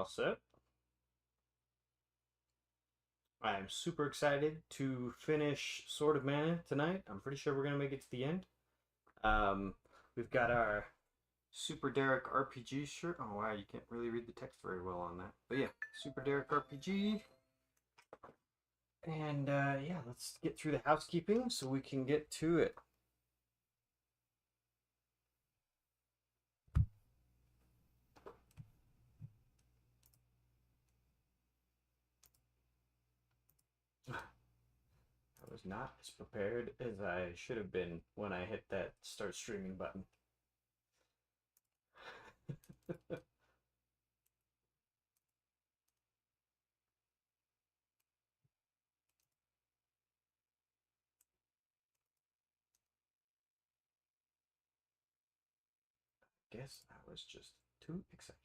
all set. I'm super excited to finish Sword of Mana tonight. I'm pretty sure we're gonna make it to the end. Um, we've got our Super Derek RPG shirt. Oh wow, you can't really read the text very well on that. But yeah, Super Derek RPG. And yeah, let's get through the housekeeping so we can get to it. I was not as prepared as I should have been when I hit that start streaming button. Guess I was just too excited.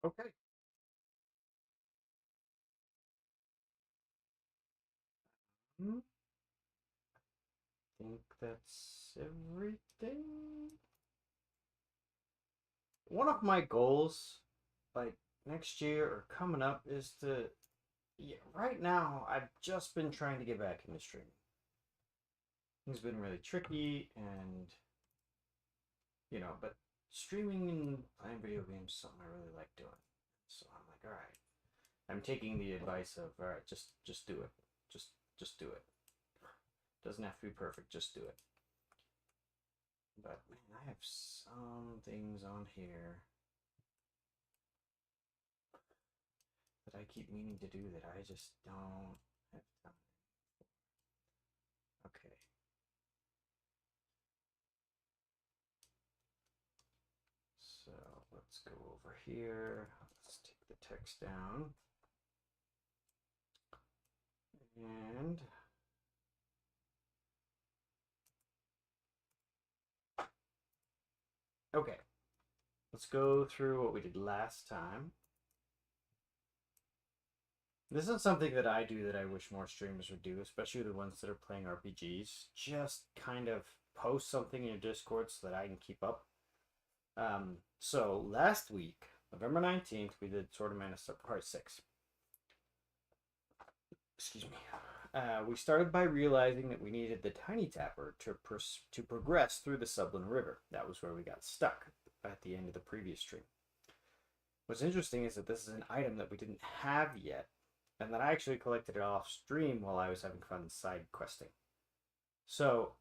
Okay. I think that's everything. One of my goals, like next year or coming up, is to. Yeah, right now, I've just been trying to get back into streaming. It's been really tricky, and but streaming and playing video games is something I really like doing. So I'm like, all right. I'm taking the advice of, all right, just do it, just do it. Doesn't have to be perfect, just do it. But man, I have some things on here that I keep meaning to do that I just don't have time. Okay. So let's go over here. Let's take the text down. And okay. Let's go through what we did last time. This is something that I do that I wish more streamers would do, especially the ones that are playing RPGs. Just kind of post something in your Discord so that I can keep up. So last week, November 19th, we did Sword of Mana Part 6. Excuse me. We started by realizing that we needed the Tiny Tapper to progress through the Sublin River. That was where we got stuck at the end of the previous stream. what's interesting is that this is an item that we didn't have yet, and that I actually collected it off stream while I was having fun side questing. So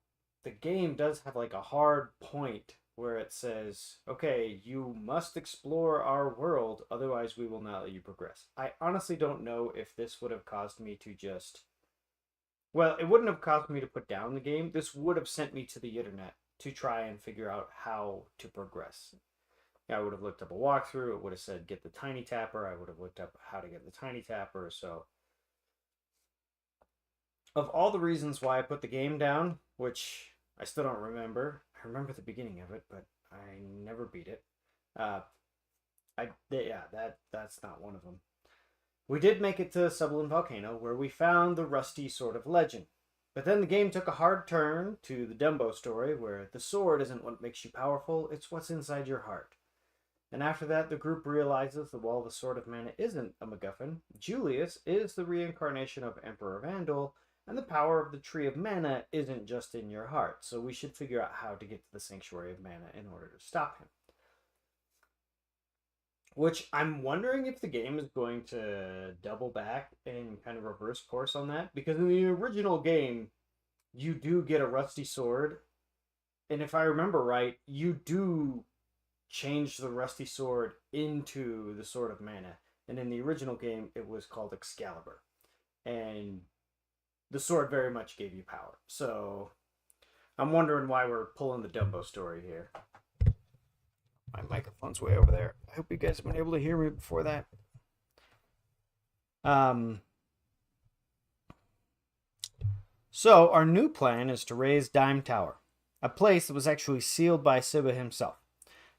the game does have like a hard point where it says, okay, you must explore our world, otherwise we will not let you progress. I honestly don't know if this would have caused me to just. Well, it wouldn't have caused me to put down the game. This would have sent me to the internet to try and figure out how to progress. I would have looked up a walkthrough. It would have said, get the tiny tapper. I would have looked up how to get the tiny tapper. So, of all the reasons why I put the game down, which I still don't remember. I remember the beginning of it, but I never beat it. That's not one of them. We did make it to Sublin Volcano, where we found the rusty Sword of Legend. But then the game took a hard turn to the Dumbo story, where the sword isn't what makes you powerful, it's what's inside your heart. And after that, the group realizes that while the Sword of Mana isn't a MacGuffin, Julius is the reincarnation of Emperor Vandal, and the power of the Tree of Mana isn't just in your heart, so we should figure out how to get to the Sanctuary of Mana in order to stop him. Which I'm wondering if the game is going to double back and kind of reverse course on that. Because in the original game, you do get a rusty sword. And if I remember right, you do change the rusty sword into the Sword of Mana. And in the original game, it was called Excalibur. And the sword very much gave you power. So I'm wondering why we're pulling the Dumbo story here. My microphone's way over there. I hope you guys have been able to hear me before that. So our new plan is to raise Dime Tower, a place that was actually sealed by Sibba himself.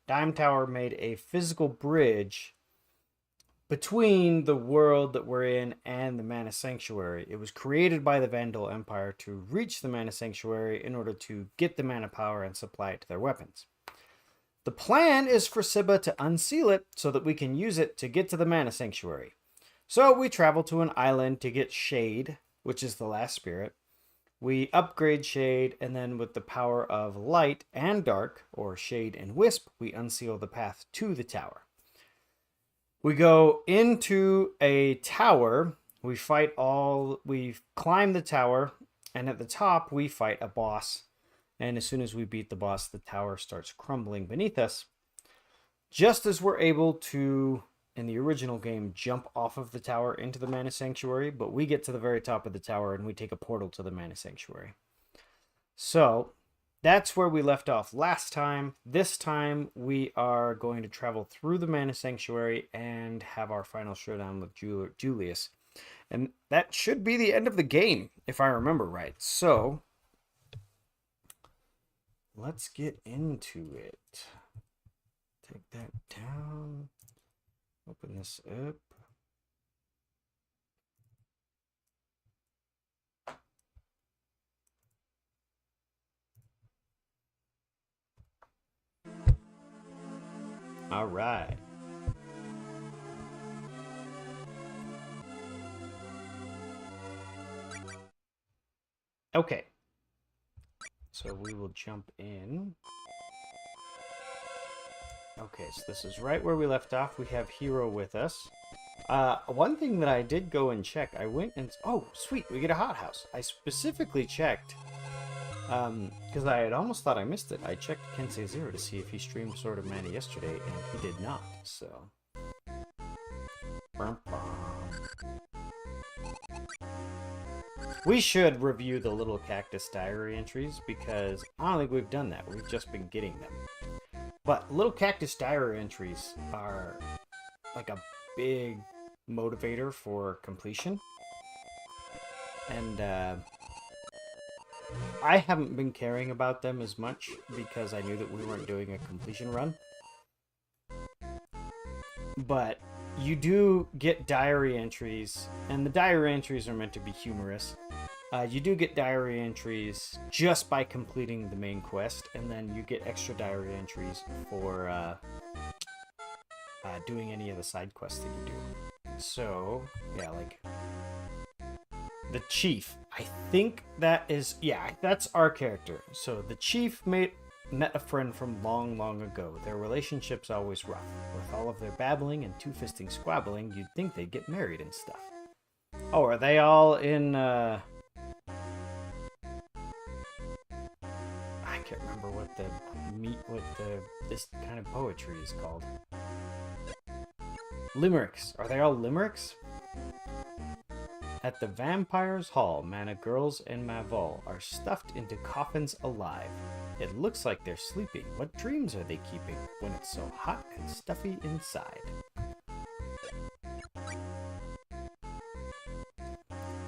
Dime Tower made a physical bridge between the world that we're in and the Mana Sanctuary. It was created by the Vandal Empire to reach the Mana Sanctuary in order to get the mana power and supply it to their weapons. The plan is for Sibba to unseal it so that we can use it to get to the Mana Sanctuary. So we travel to an island to get Shade, which is the last spirit. We upgrade Shade, and then with the power of Light and Dark, or Shade and Wisp, we unseal the path to the tower. We go into a tower, we climb the tower, and at the top we fight a boss. And as soon as we beat the boss, the tower starts crumbling beneath us. Just as we're able to, in the original game, jump off of the tower into the Mana Sanctuary, but we get to the very top of the tower and we take a portal to the Mana Sanctuary. So, that's where we left off last time. This time, we are going to travel through the Mana Sanctuary and have our final showdown with Julius. And that should be the end of the game, if I remember right. So, let's get into it. Take that down. Open this up. All right. Okay. So we will jump in. Okay, so this is right where we left off. We have Hero with us. One thing that I did go and check, I went and... Oh, sweet, we get a hothouse. I specifically checked, because I had almost thought I missed it. I checked Kensei Zero to see if he streamed Sword of Mana yesterday, and he did not, so... We should review the Little Cactus Diary entries, because I don't think we've done that. We've just been getting them. But Little Cactus Diary entries are like a big motivator for completion. And I haven't been caring about them as much because I knew that we weren't doing a completion run. But you do get diary entries, and the diary entries are meant to be humorous. You do get diary entries just by completing the main quest, and then you get extra diary entries for doing any of the side quests that you do. So, yeah, like the chief. I think that is, yeah, that's our character. So the chief made met a friend from long, long ago. Their relationship's always rough. With all of their babbling and two-fisting squabbling, you'd think they'd get married and stuff. Oh, are they all in, I can't remember what this kind of poetry is called. Limericks. Are they all limericks? At the vampire's hall, mana girls and Mavol are stuffed into coffins alive. It looks like they're sleeping. What dreams are they keeping when it's so hot and stuffy inside?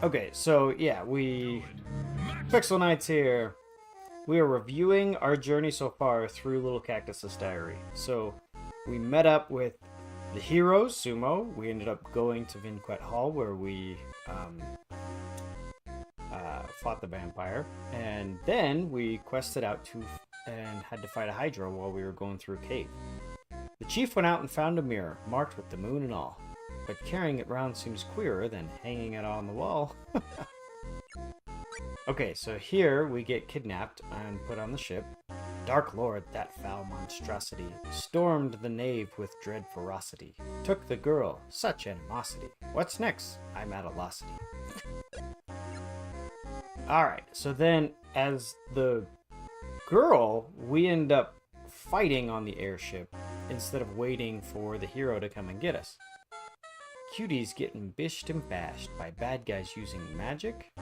Okay, so yeah, Pixel Knights here. We are reviewing our journey so far through Little Cactus's diary. So we met up with the heroes, Sumo. We ended up going to Vinquet Hall where we fought the vampire. And then we quested out and had to fight a Hydra while we were going through a cave. The chief went out and found a mirror, marked with the moon and all. But carrying it round seems queerer than hanging it on the wall. Okay, so here we get kidnapped and put on the ship. Dark Lord, that foul monstrosity, stormed the nave with dread ferocity. Took the girl, such animosity. What's next? I'm at a losity. Alright, so then as the girl, we end up fighting on the airship instead of waiting for the hero to come and get us. Cuties getting bished and bashed by bad guys using magic.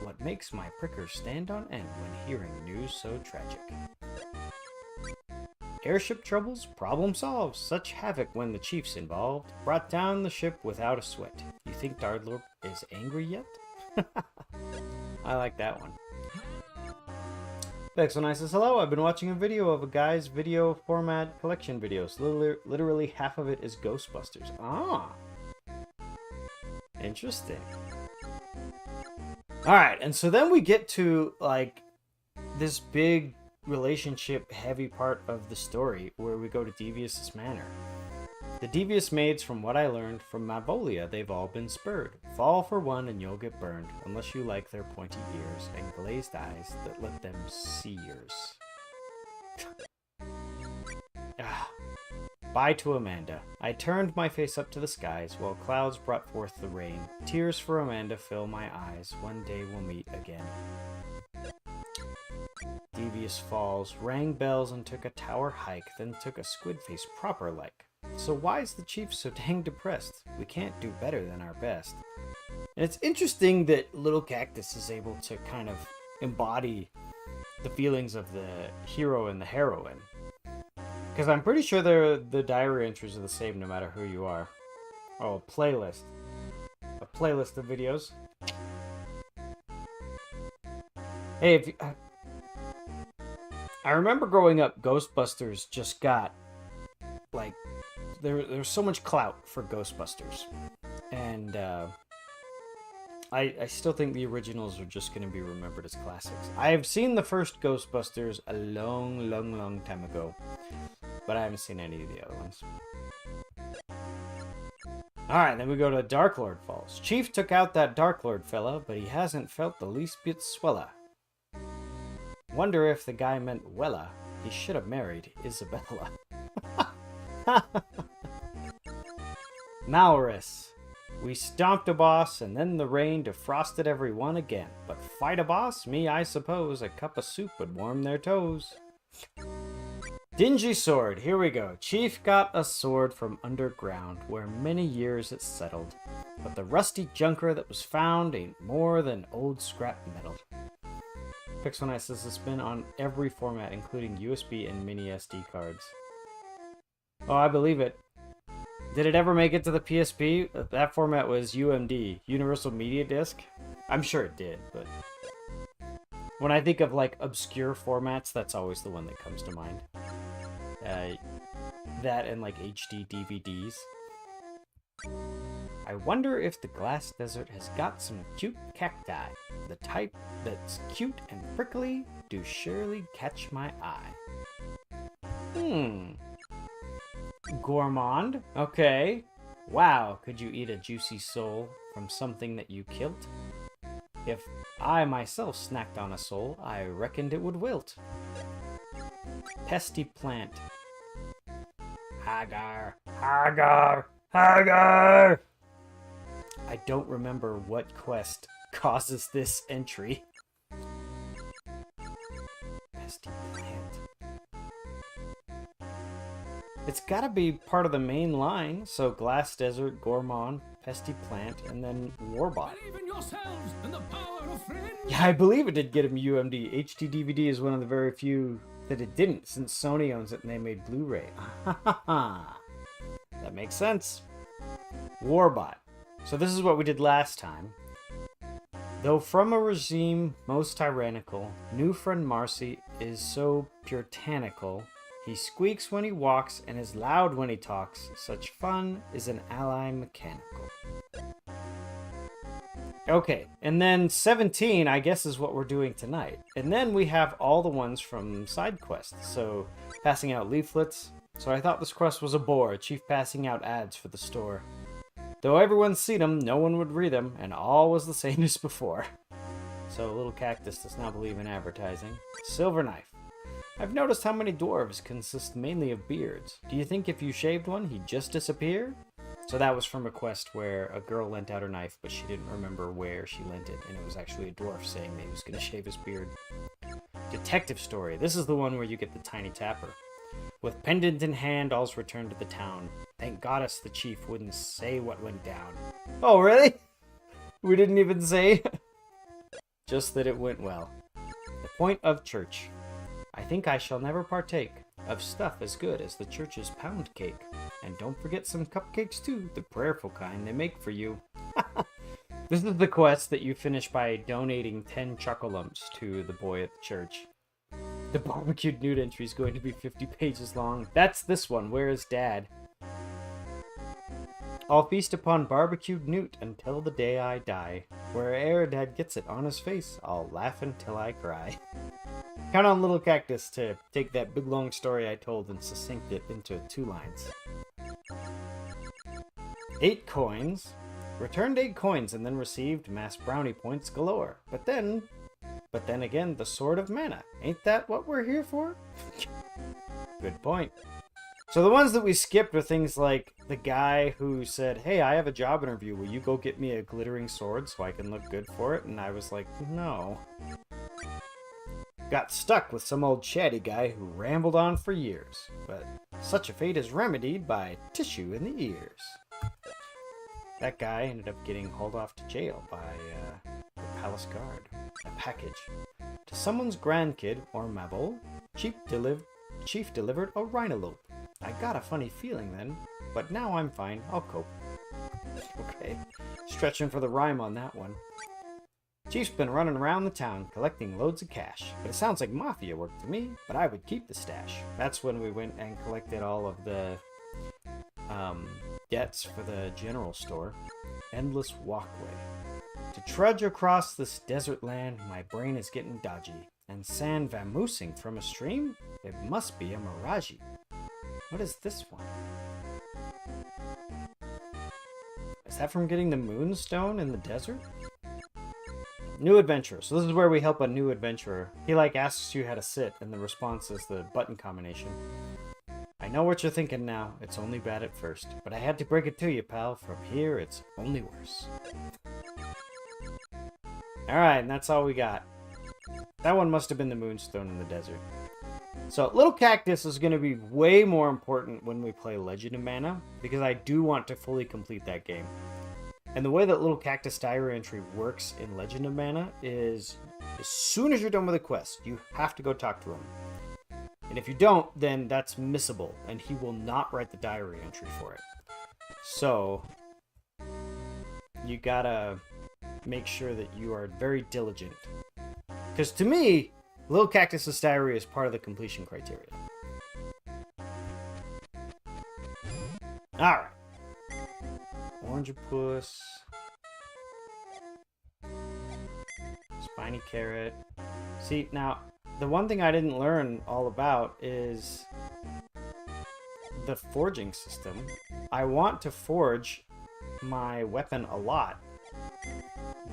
What makes my prickers stand on end when hearing news so tragic. Airship troubles, problem solved. Such havoc when the chief's involved. Brought down the ship without a sweat. You think Darlord is angry yet? I like that one. Pixel says, hello, I've been watching a video of a guy's video format collection videos. Literally half of it is Ghostbusters. Ah. Interesting. Alright, and so then we get to, like, this big relationship heavy part of the story where we go to Devious's manor. The devious maids, from what I learned from Mavolia, they've all been spurred. Fall for one and you'll get burned, unless you like their pointy ears and glazed eyes that let them see yours. Bye to Amanda. I turned my face up to the skies while clouds brought forth the rain. Tears for Amanda fill my eyes. One day we'll meet again. Devious Falls, rang bells and took a tower hike, then took a squid face proper like. So why's the chief so dang depressed? We can't do better than our best. And it's interesting that Little Cactus is able to kind of embody the feelings of the hero and the heroine. Because I'm pretty sure the diary entries are the same no matter who you are. Oh, a playlist. A playlist of videos. Hey, if you, I remember growing up, Ghostbusters just got, like, there's so much clout for Ghostbusters. And I still think the originals are just going to be remembered as classics. I have seen the first Ghostbusters a long, long, long time ago. But I haven't seen any of the other ones. Alright, then we go to Dark Lord Falls. Chief took out that Dark Lord fella, but he hasn't felt the least bit swella. Wonder if the guy meant Wella. He should have married Isabella. Malrus. We stomped a boss, and then the rain defrosted everyone again. But fight a boss? Me, I suppose. A cup of soup would warm their toes. Dingy sword, here we go. Chief got a sword from underground, where many years it settled. But the rusty junker that was found ain't more than old scrap metal. Pixel says it's been on every format, including USB and mini SD cards. Oh, I believe it. Did it ever make it to the PSP? That format was UMD, Universal Media Disc. I'm sure it did, but when I think of, like, obscure formats, that's always the one that comes to mind. That and, like, HD DVDs. I wonder if the glass desert has got some cute cacti. The type that's cute and prickly do surely catch my eye. Gourmand? Okay. Wow, could you eat a juicy soul from something that you killed? If I myself snacked on a soul, I reckoned it would wilt. pesty plant. Hagar! Hagar! Hagar! I don't remember what quest causes this entry. Pesty plant. It's gotta be part of the main line, so Glass Desert, Gourmand, Pesty Plant, and then Warbot. Believe in yourselves and the power of friends. Yeah, I believe it did get him UMD. HD DVD is one of the very few that it didn't, since Sony owns it and they made Blu-ray. That makes sense. Warbot. So this is what we did last time. Though from a regime most tyrannical, new friend Marcy is so puritanical. He squeaks when he walks and is loud when he talks. Such fun is an ally mechanical. Okay, and then 17, I guess, is what we're doing tonight. And then we have all the ones from side quests. So, passing out leaflets. So I thought this quest was a bore. Chief passing out ads for the store. Though everyone's seen them, no one would read them, and all was the same as before. So Little Cactus does not believe in advertising. Silver Knife. I've noticed how many dwarves consist mainly of beards. Do you think if you shaved one, he'd just disappear? So that was from a quest where a girl lent out her knife, but she didn't remember where she lent it, and it was actually a dwarf saying that he was going to shave his beard. Detective story. This is the one where you get the tiny tapper. With pendant in hand, all's returned to the town. Thank goddess the chief wouldn't say what went down. Oh, really? We didn't even say? Just that it went well. The point of church. I think I shall never partake of stuff as good as the church's pound cake. And don't forget some cupcakes too, the prayerful kind they make for you. This is the quest that you finish by donating 10 chocolumps to the boy at the church. The barbecued nude entry is going to be 50 pages long. That's this one. Where is Dad? I'll feast upon barbecued newt until the day I die. Where'er Dad gets it on his face, I'll laugh until I cry. Count on Little Cactus to take that big long story I told and succinct it into 2 lines. 8 coins. Returned 8 coins and then received mass brownie points galore. But then again, the Sword of Mana. Ain't that what we're here for? Good point. So the ones that we skipped were things like the guy who said, hey, I have a job interview. Will you go get me a glittering sword so I can look good for it? And I was like, no. Got stuck with some old chatty guy who rambled on for years. But such a fate is remedied by tissue in the ears. That guy ended up getting hauled off to jail by the palace guard. A package. To someone's grandkid or mabel, chief delivered a rhinolope. I got a funny feeling then, but now I'm fine. I'll cope. Okay. Stretching for the rhyme on that one. Chief's been running around the town collecting loads of cash, but it sounds like mafia work to me, but I would keep the stash. That's when we went and collected all of the debts for the general store. Endless walkway. To trudge across this desert land, my brain is getting dodgy. And sand vamoosing from a stream? It must be a mirage. What is this one? Is that from getting the moonstone in the desert? New adventurer. So this is where we help a new adventurer. He asks you how to sit, and the response is the button combination. I know what you're thinking now. It's only bad at first. But I had to break it to you, pal. From here, it's only worse. Alright, and that's all we got. That one must have been the moonstone in the desert. So, Little Cactus is going to be way more important when we play Legend of Mana, because I do want to fully complete that game. And the way that Little Cactus diary entry works in Legend of Mana is, as soon as you're done with a quest, you have to go talk to him. And if you don't, then that's missable, and he will not write the diary entry for it. So, you gotta make sure that you are very diligent. Because to me, Little Cactus's diary is part of the completion criteria. Alright. Orangepuss. Spiny Carrot. See, now, the one thing I didn't learn all about is the forging system. I want to forge my weapon a lot,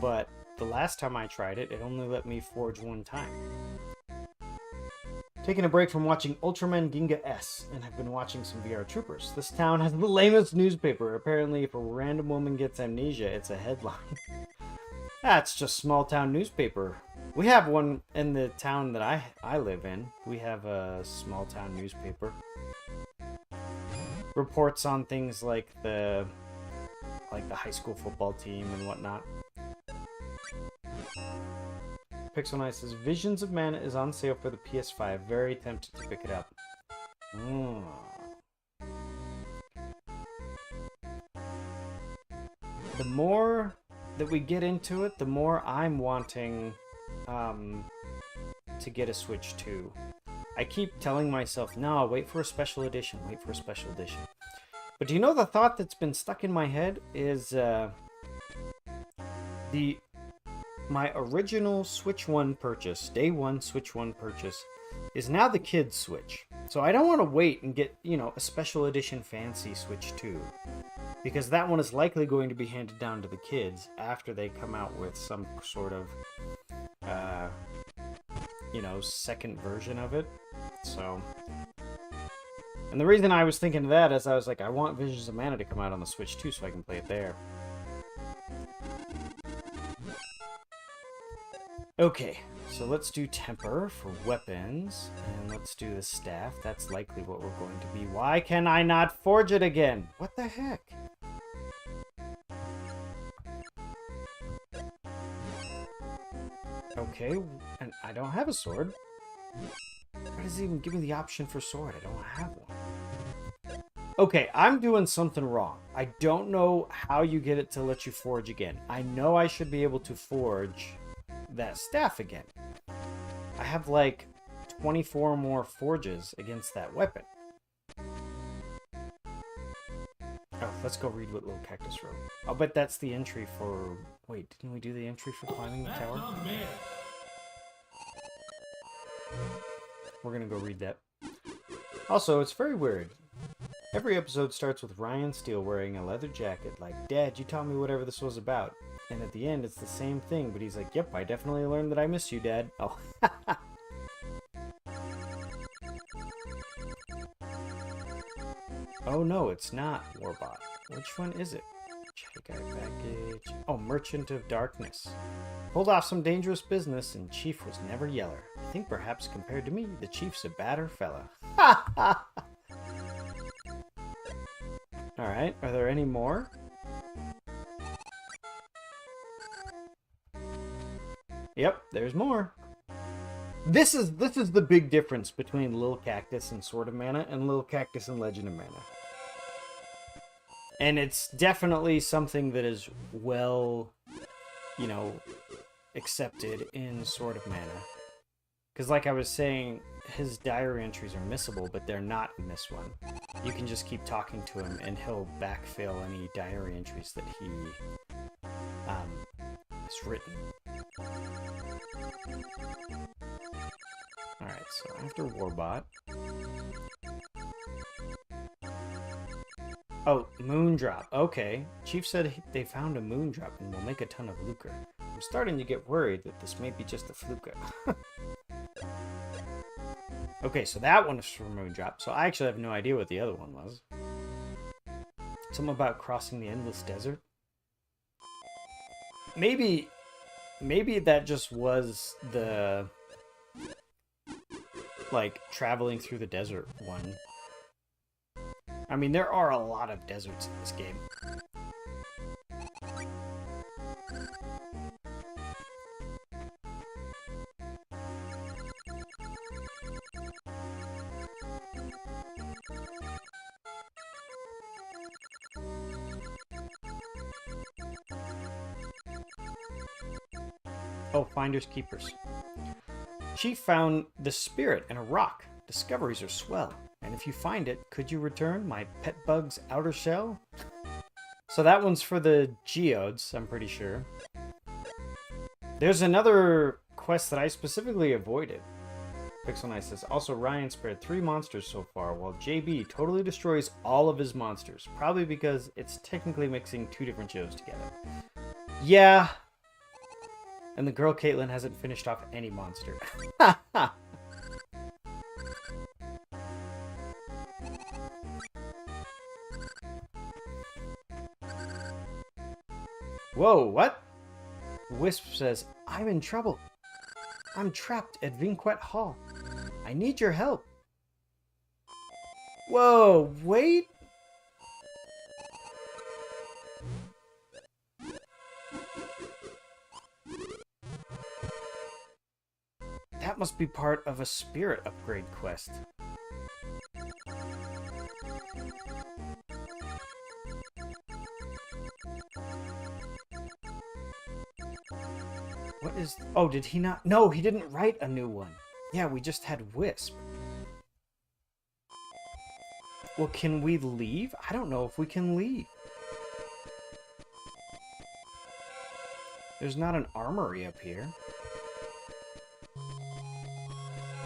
but the last time I tried it, it only let me forge one time. Taking a break from watching Ultraman Ginga S, and have been watching some VR Troopers. This town has the lamest newspaper. Apparently, if a random woman gets amnesia, it's a headline. That's just small town newspaper. We have one in the town that I live in. We have a small town newspaper. Reports on things like the high school football team and whatnot. Pixel Knight says, Visions of Mana is on sale for the PS5. Very tempted to pick it up. The more that we get into it, the more I'm wanting to get a Switch 2. I keep telling myself, no, wait for a special edition, wait for a special edition. But do you know the thought that's been stuck in my head is my original Switch 1 purchase, day one Switch 1 purchase, is now the kids' Switch. So I don't want to wait and get, a special edition fancy Switch 2. Because that one is likely going to be handed down to the kids after they come out with some sort of, second version of it. So, and the reason I was thinking of that is I was like, I want Visions of Mana to come out on the Switch 2 so I can play it there. Okay, so let's do temper for weapons, and let's do the staff. That's likely what we're going to be. Why can I not forge it again? What the heck? Okay, and I don't have a sword. Why does it even give me the option for sword? I don't have one. Okay, I'm doing something wrong. I don't know how you get it to let you forge again. I know I should be able to forge that staff again. I have like 24 more forges against that weapon. Oh, let's go read what Little Cactus wrote. I'll bet that's the entry for... Wait, didn't we do the entry for climbing the tower? We're gonna go read that. Also, it's very weird. Every episode starts with Ryan Steele wearing a leather jacket like, Dad, you taught me whatever this was about. And at the end, it's the same thing, but he's like, yep, I definitely learned that I miss you, Dad. Oh. Oh no, it's not Warbot. Which one is it? Check out package. Oh, Merchant of Darkness. Pulled off some dangerous business, and Chief was never yeller. I think perhaps compared to me, the Chief's a badder fella. Alright, are there any more? Yep, there's more. This is the big difference between Lil Cactus and Sword of Mana and Lil Cactus and Legend of Mana. And it's definitely something that is well, accepted in Sword of Mana. Because like I was saying, his diary entries are missable, but they're not in this one. You can just keep talking to him and he'll backfill any diary entries that he has written. Alright, so after Warbot... Oh, Moondrop. Okay. Chief said they found a Moondrop and will make a ton of lucre. I'm starting to get worried that this may be just a fluke. Okay, so that one is for Moondrop. So I actually have no idea what the other one was. Something about crossing the endless desert? Maybe that just was the... traveling through the desert one. I mean, there are a lot of deserts in this game. Oh, Finders Keepers. Chief found the spirit in a rock. Discoveries are swell. And if you find it, could you return my pet bug's outer shell? So that one's for the geodes, I'm pretty sure. There's another quest that I specifically avoided. Pixel Knight says, also Ryan spared 3 monsters so far, while JB totally destroys all of his monsters. Probably because it's technically mixing 2 different shows together. Yeah. And the girl Caitlin hasn't finished off any monster. Whoa, what? Wisp says, I'm in trouble. I'm trapped at Vinquet Hall. I need your help. Whoa, wait. That must be part of a spirit upgrade quest. What is... Oh, did he not... No, he didn't write a new one. Yeah, we just had Wisp. Well, can we leave? I don't know if we can leave. There's not an armory up here.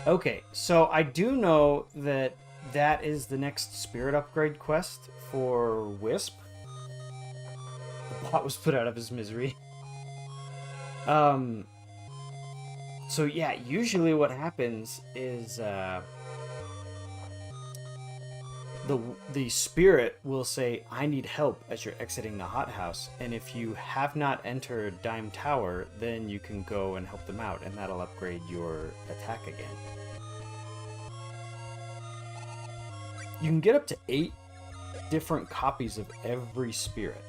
Okay, so I do know that that is the next spirit upgrade quest for Wisp. The bot was put out of his misery. So yeah, usually what happens is the spirit will say, I need help as you're exiting the hothouse, and if you have not entered Dime Tower, then you can go and help them out, and that'll upgrade your attack again. You can get up to 8 different copies of every spirit.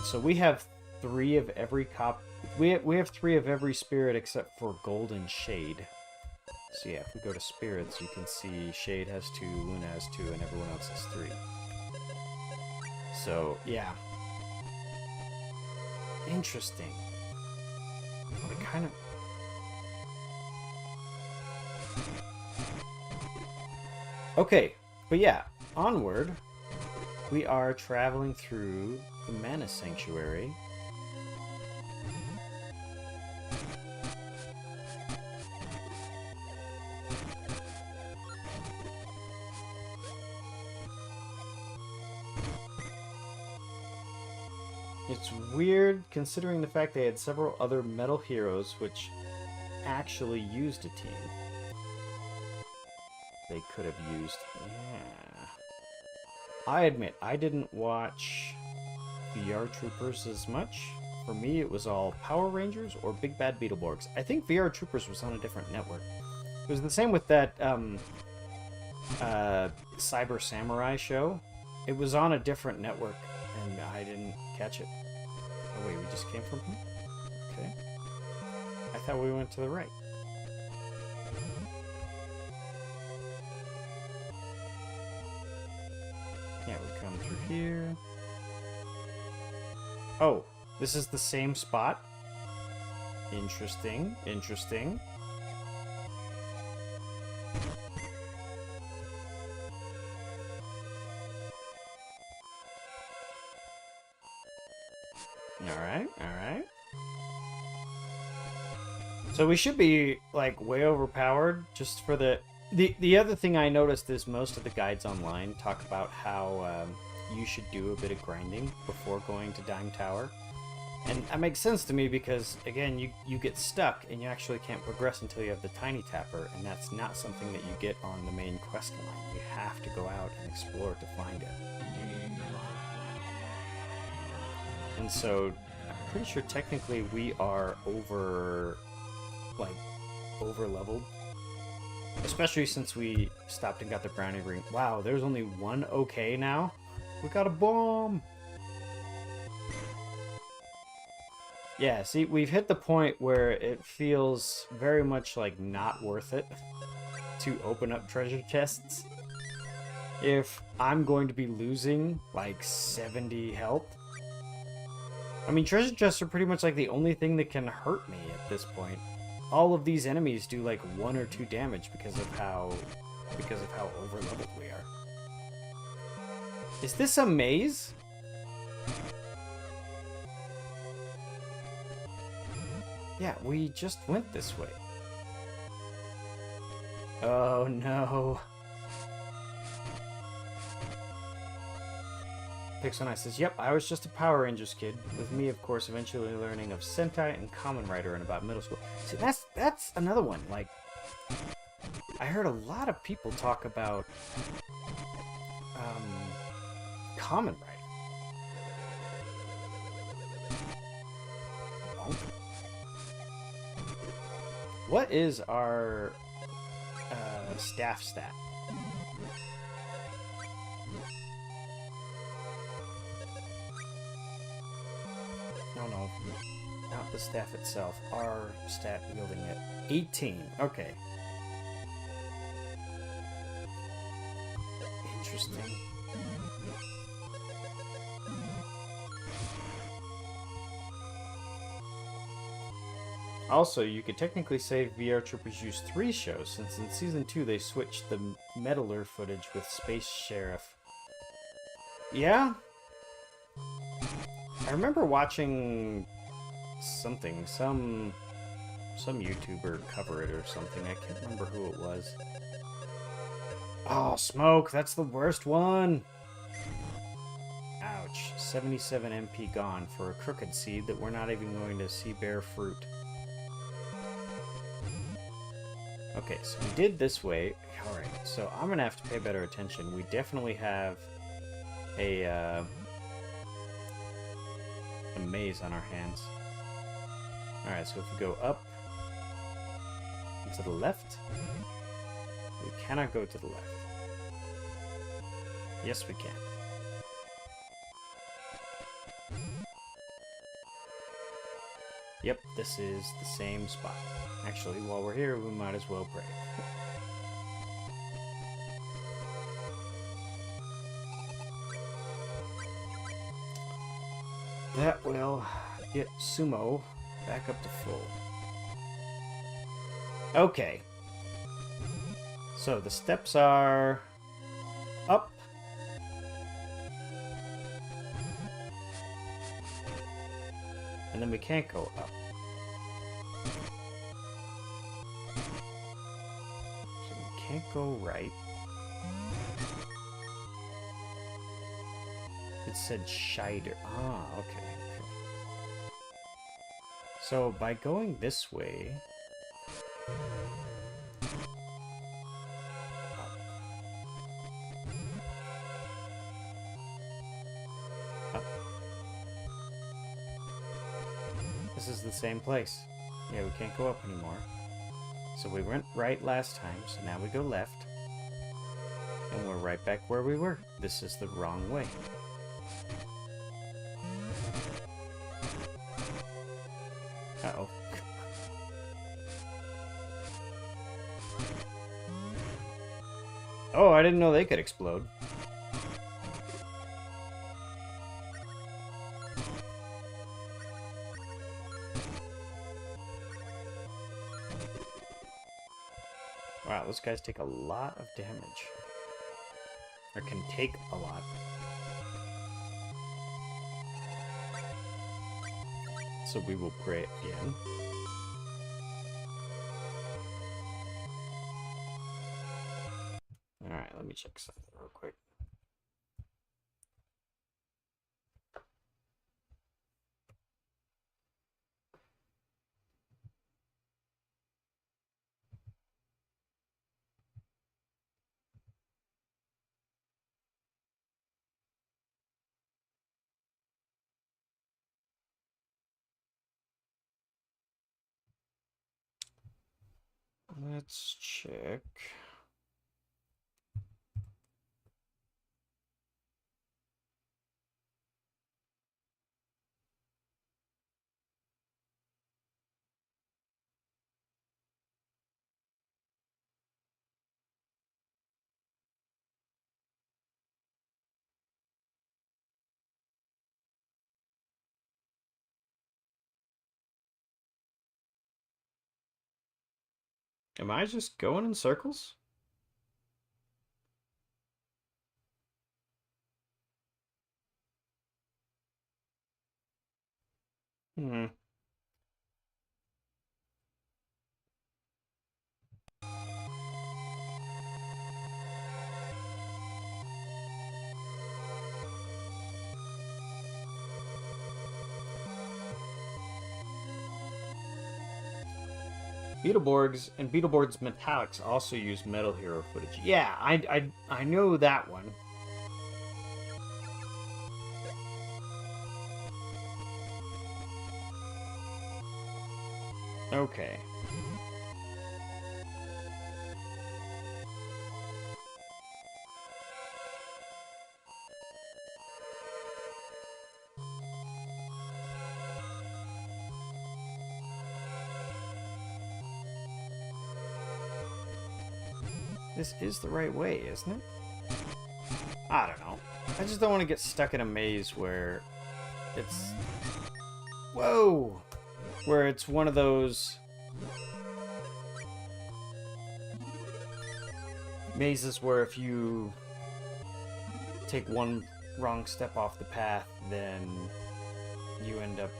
So we have 3 of every we have 3 of every spirit except for Golden Shade. So yeah, if we go to spirits, you can see Shade has 2, Luna has 2, and everyone else has 3. So yeah, interesting. We kind of... Okay, but yeah, onward. We are traveling through the Mana Sanctuary. It's weird considering the fact they had several other metal heroes which actually used a team. They could have used... Yeah. I admit, I didn't watch VR Troopers as much. For me, it was all Power Rangers or Big Bad Beetleborgs. I think VR Troopers was on a different network. It was the same with that Cyber Samurai show. It was on a different network, and I didn't catch it. Oh wait, we just came from here? Okay. I thought we went to the right. Yeah, we come through here. Oh, this is the same spot? Interesting, interesting. Alright, alright. So we should be, like, way overpowered just for the... The other thing I noticed is most of the guides online talk about how you should do a bit of grinding before going to Dime Tower. And that makes sense to me because, again, you get stuck and you actually can't progress until you have the Tiny Tapper, and that's not something that you get on the main quest line. You have to go out and explore to find it. And so, I'm pretty sure technically we are over leveled. Especially since we stopped and got the brownie ring. Wow, there's only one okay now? We got a bomb! Yeah, see, we've hit the point where it feels very much like not worth it to open up treasure chests if I'm going to be losing like 70 health. I mean, treasure chests are pretty much like the only thing that can hurt me at this point. All of these enemies do like 1 or 2 damage because of how over leveled we are. Is this a maze? Yeah, we just went this way. Oh no. Pixel says, yep, I was just a Power Rangers kid. With me, of course, eventually learning of Sentai and Kamen Rider in about middle school. See, that's another one. Like, I heard a lot of people talk about Kamen Rider. What is our staff stat? No, not the staff itself. Our stat wielding it. 18. Okay. Interesting. Also, you could technically say VR Troopers use 3 shows, since in Season 2 they switched the Meddler footage with Space Sheriff. Yeah? I remember watching something, some YouTuber cover it or something. I can't remember who it was. Oh, smoke! That's the worst one! Ouch. 77 MP gone for a crooked seed that we're not even going to see bear fruit. Okay, so we did this way. Alright, so I'm gonna have to pay better attention. We definitely have a maze on our hands. Alright, so if we go up and to the left, we cannot go to the left. Yes, we can. Yep, this is the same spot. Actually, while we're here, we might as well pray. That will get Sumo back up to full. Okay. So the steps are up. And then we can't go up. So we can't go right. It said Scheider. Ah, okay. So by going this way... Up. This is the same place. Yeah, we can't go up anymore. So we went right last time, so now we go left. And we're right back where we were. This is the wrong way. Uh-oh. Oh, I didn't know they could explode. Wow, those guys take a lot of damage. Or can take a lot. So we will pray again. Alright, let me check something real quick. Let's check. Am I just going in circles? Hmm. Beetleborgs and Beetleborgs Metallics also use Metal Hero footage. Yeah, I know that one. Okay. This is the right way, isn't it? I don't know. I just don't want to get stuck in a maze where it's... Whoa! Where it's one of those mazes where if you take one wrong step off the path, then you end up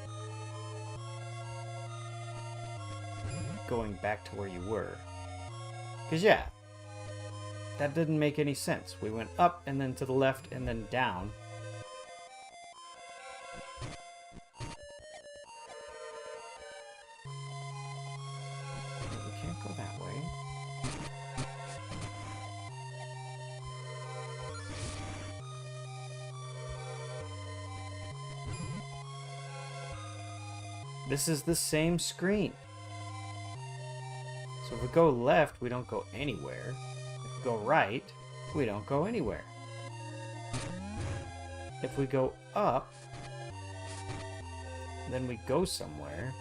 going back to where you were. Because, yeah, that didn't make any sense. We went up and then to the left and then down. We can't go that way. This is the same screen. So if we go left, we don't go anywhere. If we go right, we don't go anywhere. If we go up, then we go somewhere.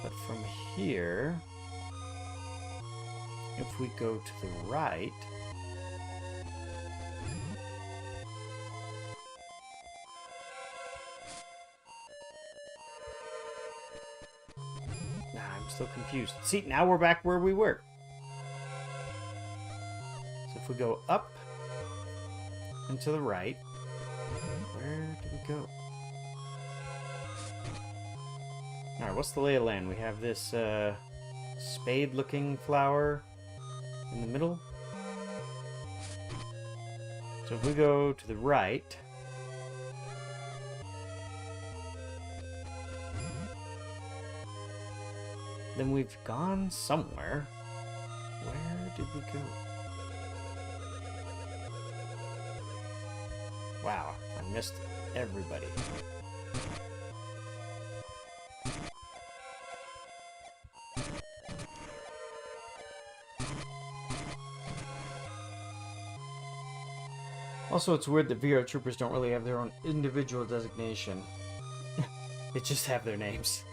But from here, if we go to the right, still confused. See, now we're back where we were. So if we go up and to the right, where do we go? Alright, what's the lay of land? We have this spade-looking flower in the middle. So if we go to the right, then we've gone somewhere. Where did we go? Wow, I missed everybody. Also, it's weird that VR troopers don't really have their own individual designation. They just have their names.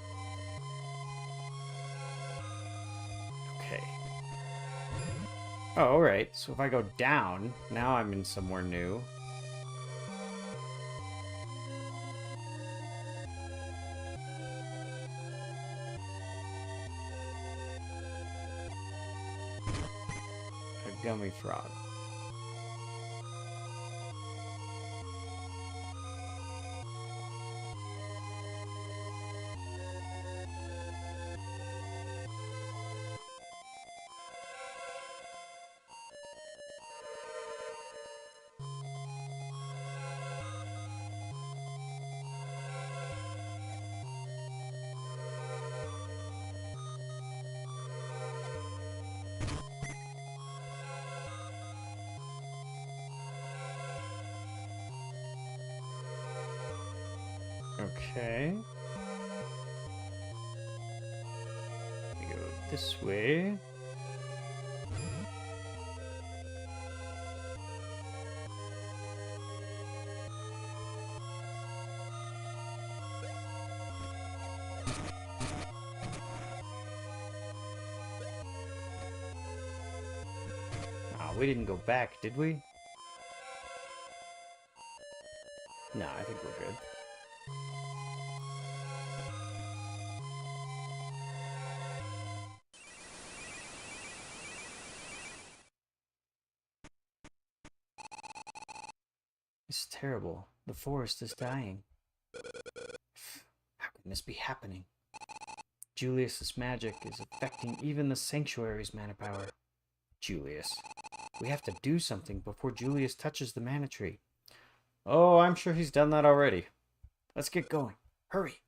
Okay. Oh, alright. So if I go down, now I'm in somewhere new. A gummy frog. Okay. We go this way. Oh, we didn't go back, did we? No, I think we're good. It's terrible. The forest is dying. How can this be happening? Julius's magic is affecting even the sanctuary's mana power. Julius. We have to do something before Julius touches the mana tree. Oh, I'm sure he's done that already. Let's get going. Hurry.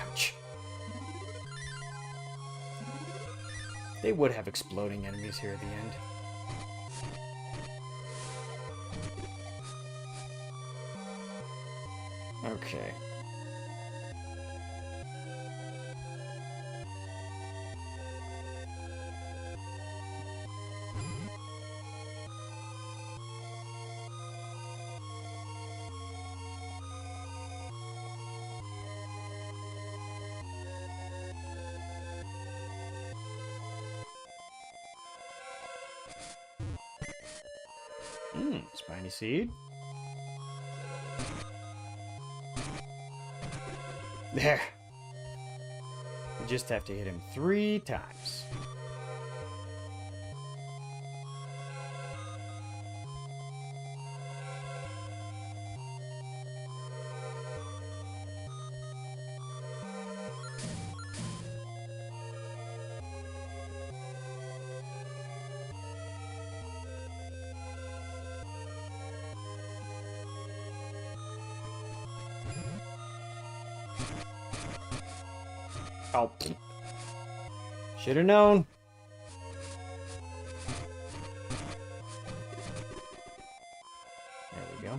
Ouch. They would have exploding enemies here at the end. Okay. Spiny seed. There. You just have to hit him 3 times. Oh. Should have known. There we go.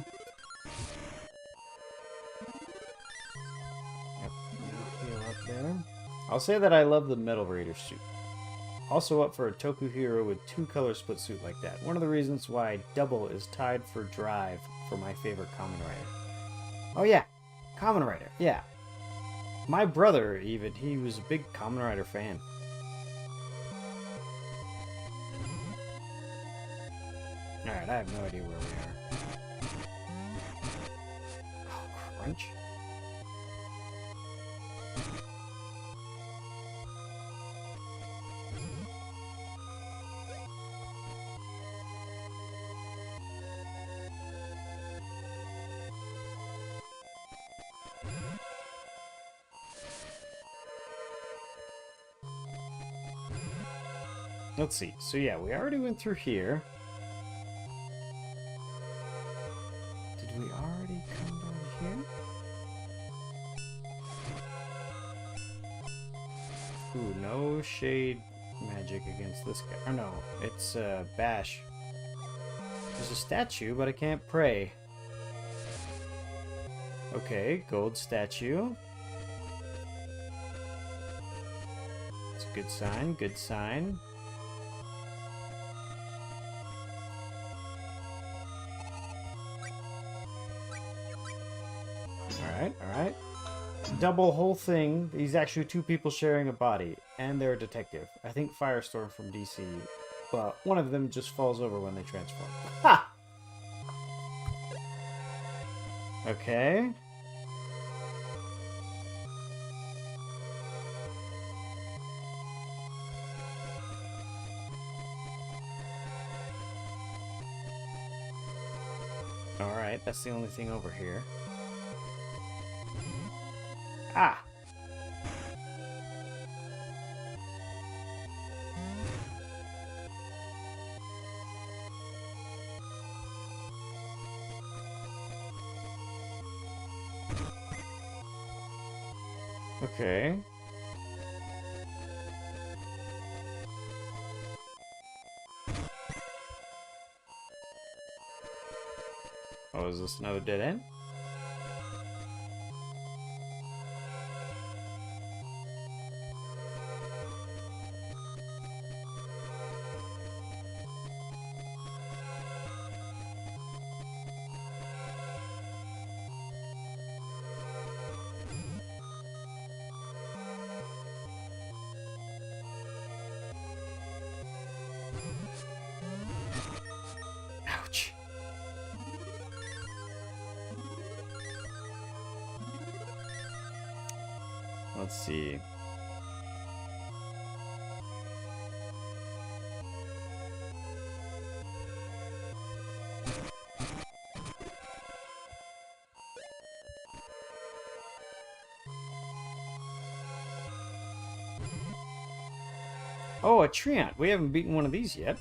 Yep. Heal up there. I'll say that I love the Metal Raider suit. Also up for a Toku hero with 2-color split suit like that. One of the reasons why Double is tied for Drive for my favorite Kamen Rider. Oh yeah, Kamen Rider, yeah. My brother, even, he was a big Kamen Rider fan. Alright, I have no idea where we are. Oh, crunch. Let's see. So yeah, we already went through here. Did we already come down here? Ooh, no shade magic against this guy. Oh no, it's Bash. There's a statue, but I can't pray. Okay, gold statue. It's a good sign, good sign. Alright. Double whole thing. He's actually 2 people sharing a body. And they're a detective. I think Firestorm from DC. But one of them just falls over when they transform. Ha! Okay. Alright, that's the only thing over here. Ah! Okay. Oh, is this another dead end? Ouch. Let's see. Oh, a Treant. We haven't beaten one of these yet.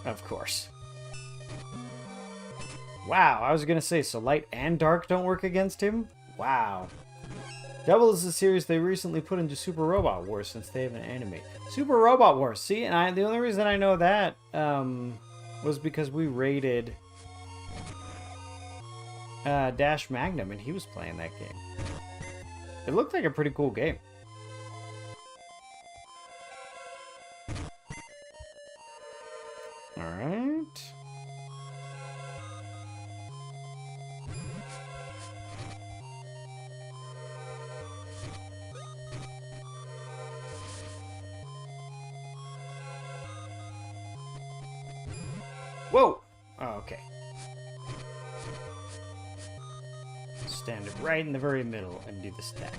Of course. Wow, I was gonna say, so light and dark don't work against him? Wow. Double is a series they recently put into Super Robot Wars since they have an anime. Super Robot Wars, see? And the only reason I know that was because we raided Dash Magnum and he was playing that game. It looked like a pretty cool game. Alright. Oh, okay. Stand it right in the very middle and do the stack.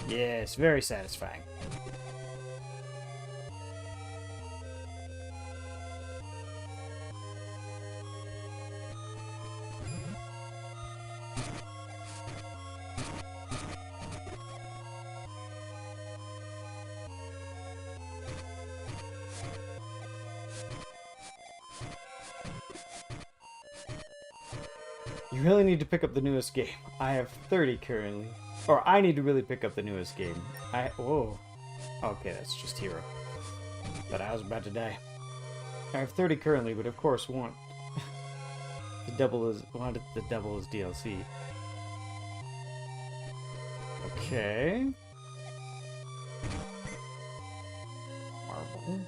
Yes, very satisfying. You really need to pick up the newest game. I have 30 currently. Or I need to really pick up the newest game. Whoa. Okay, that's just Hero. But I was about to die. I have 30 currently, but of course wanted the double as DLC. Okay. Marble.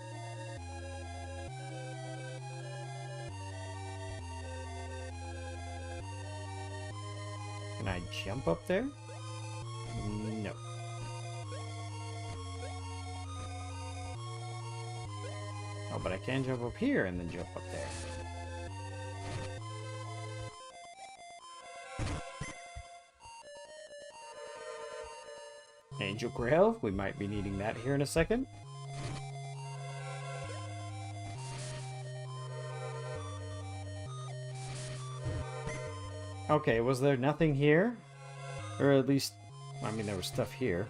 Can I jump up there? No. Oh, but I can jump up here and then jump up there. Angel Grail, we might be needing that here in a second. Okay, was there nothing here? Or at least, I mean, there was stuff here.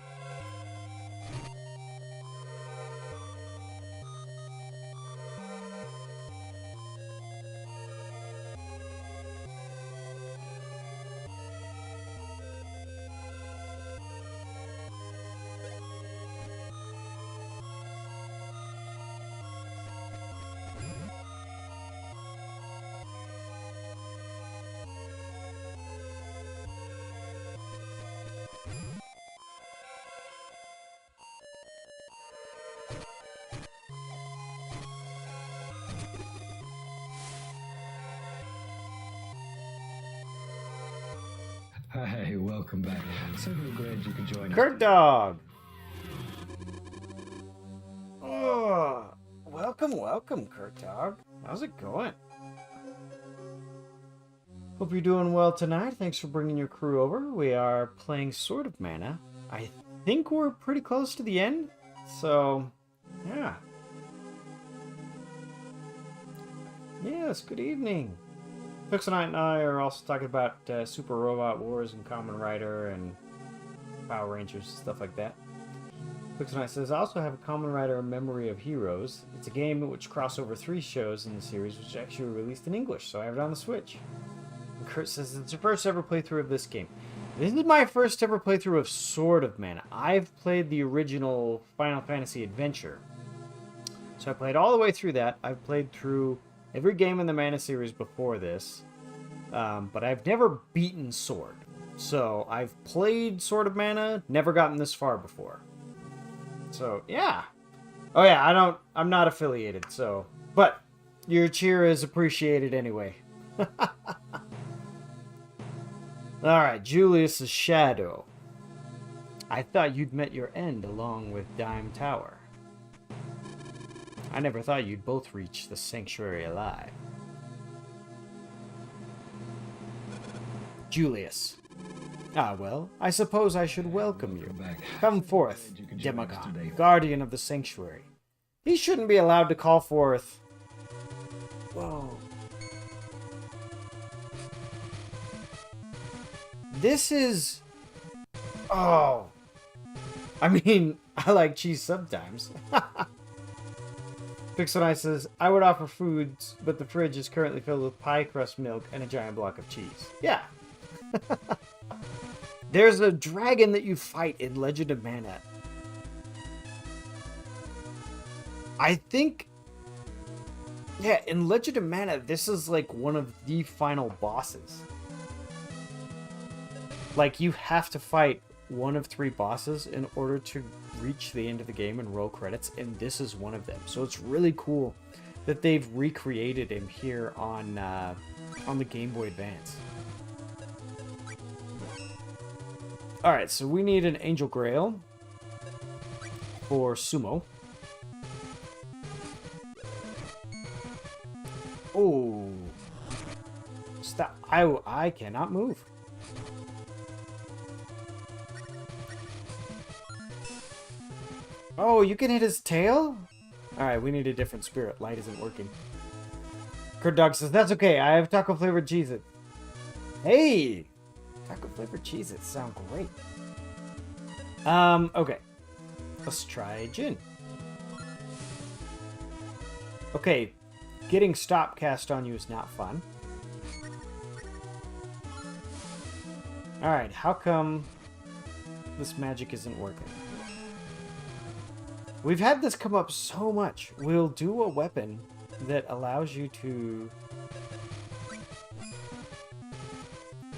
Hi, welcome back. So glad you could join us. Kurt Dog! Oh, welcome, Kurt Dog. How's it going? Hope you're doing well tonight. Thanks for bringing your crew over. We are playing Sword of Mana. I think we're pretty close to the end. So, yeah. Yes, good evening. Pixelknight and I are also talking about Super Robot Wars and Kamen Rider and Power Rangers, stuff like that. Pixelknight says, I also have a Kamen Rider Memory of Heroes. It's a game which crosses over 3 shows in the series, which actually released in English, so I have it on the Switch. And Kurt says, it's your first ever playthrough of this game. This is my first ever playthrough of Sword of Mana. I've played the original Final Fantasy Adventure. So I played all the way through that. I've played through every game in the Mana series before this, but I've never beaten Sword. So I've played Sword of Mana, never gotten this far before. So yeah. Oh yeah, I'm not affiliated, so, but your cheer is appreciated anyway. Alright, Julius's Shadow. I thought you'd met your end along with Dime Tower. I never thought you'd both reach the sanctuary alive. Julius. Ah, well, I suppose I should welcome you. Come forth, Demagogue, guardian of the sanctuary. He shouldn't be allowed to call forth... Whoa. This is... Oh. I mean, I like cheese sometimes. Pixelknight says, I would offer foods, but the fridge is currently filled with pie crust milk and a giant block of cheese. Yeah. There's a dragon that you fight in Legend of Mana. I think... Yeah, in Legend of Mana, this is like one of the final bosses. Like, you have to fight one of 3 bosses in order to reach the end of the game and roll credits, and this is one of them. So it's really cool that they've recreated him here on the Game Boy Advance. Alright, so we need an Angel Grail for Sumo. Oh, Stop. I cannot move. Oh, you can hit his tail? Alright, we need a different spirit. Light isn't working. Kurt Dog says, that's okay. I have taco flavored Cheez-It. Hey! Taco flavored Cheez-Its sound great. Okay. Let's try gin. Okay. Getting stop cast on you is not fun. Alright, how come this magic isn't working? We've had this come up so much. We'll do a weapon that allows you to...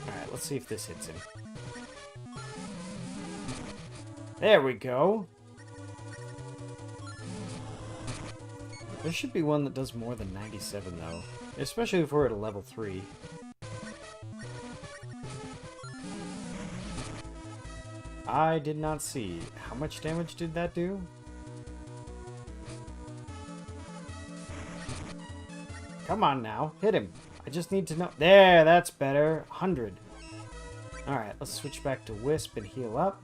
Alright, let's see if this hits him. There we go. There should be one that does more than 97, though. Especially if we're at a level 3. I did not see. How much damage did that do? Come on now. Hit him. I just need to know. There, that's better. 100. Alright, let's switch back to Wisp and heal up.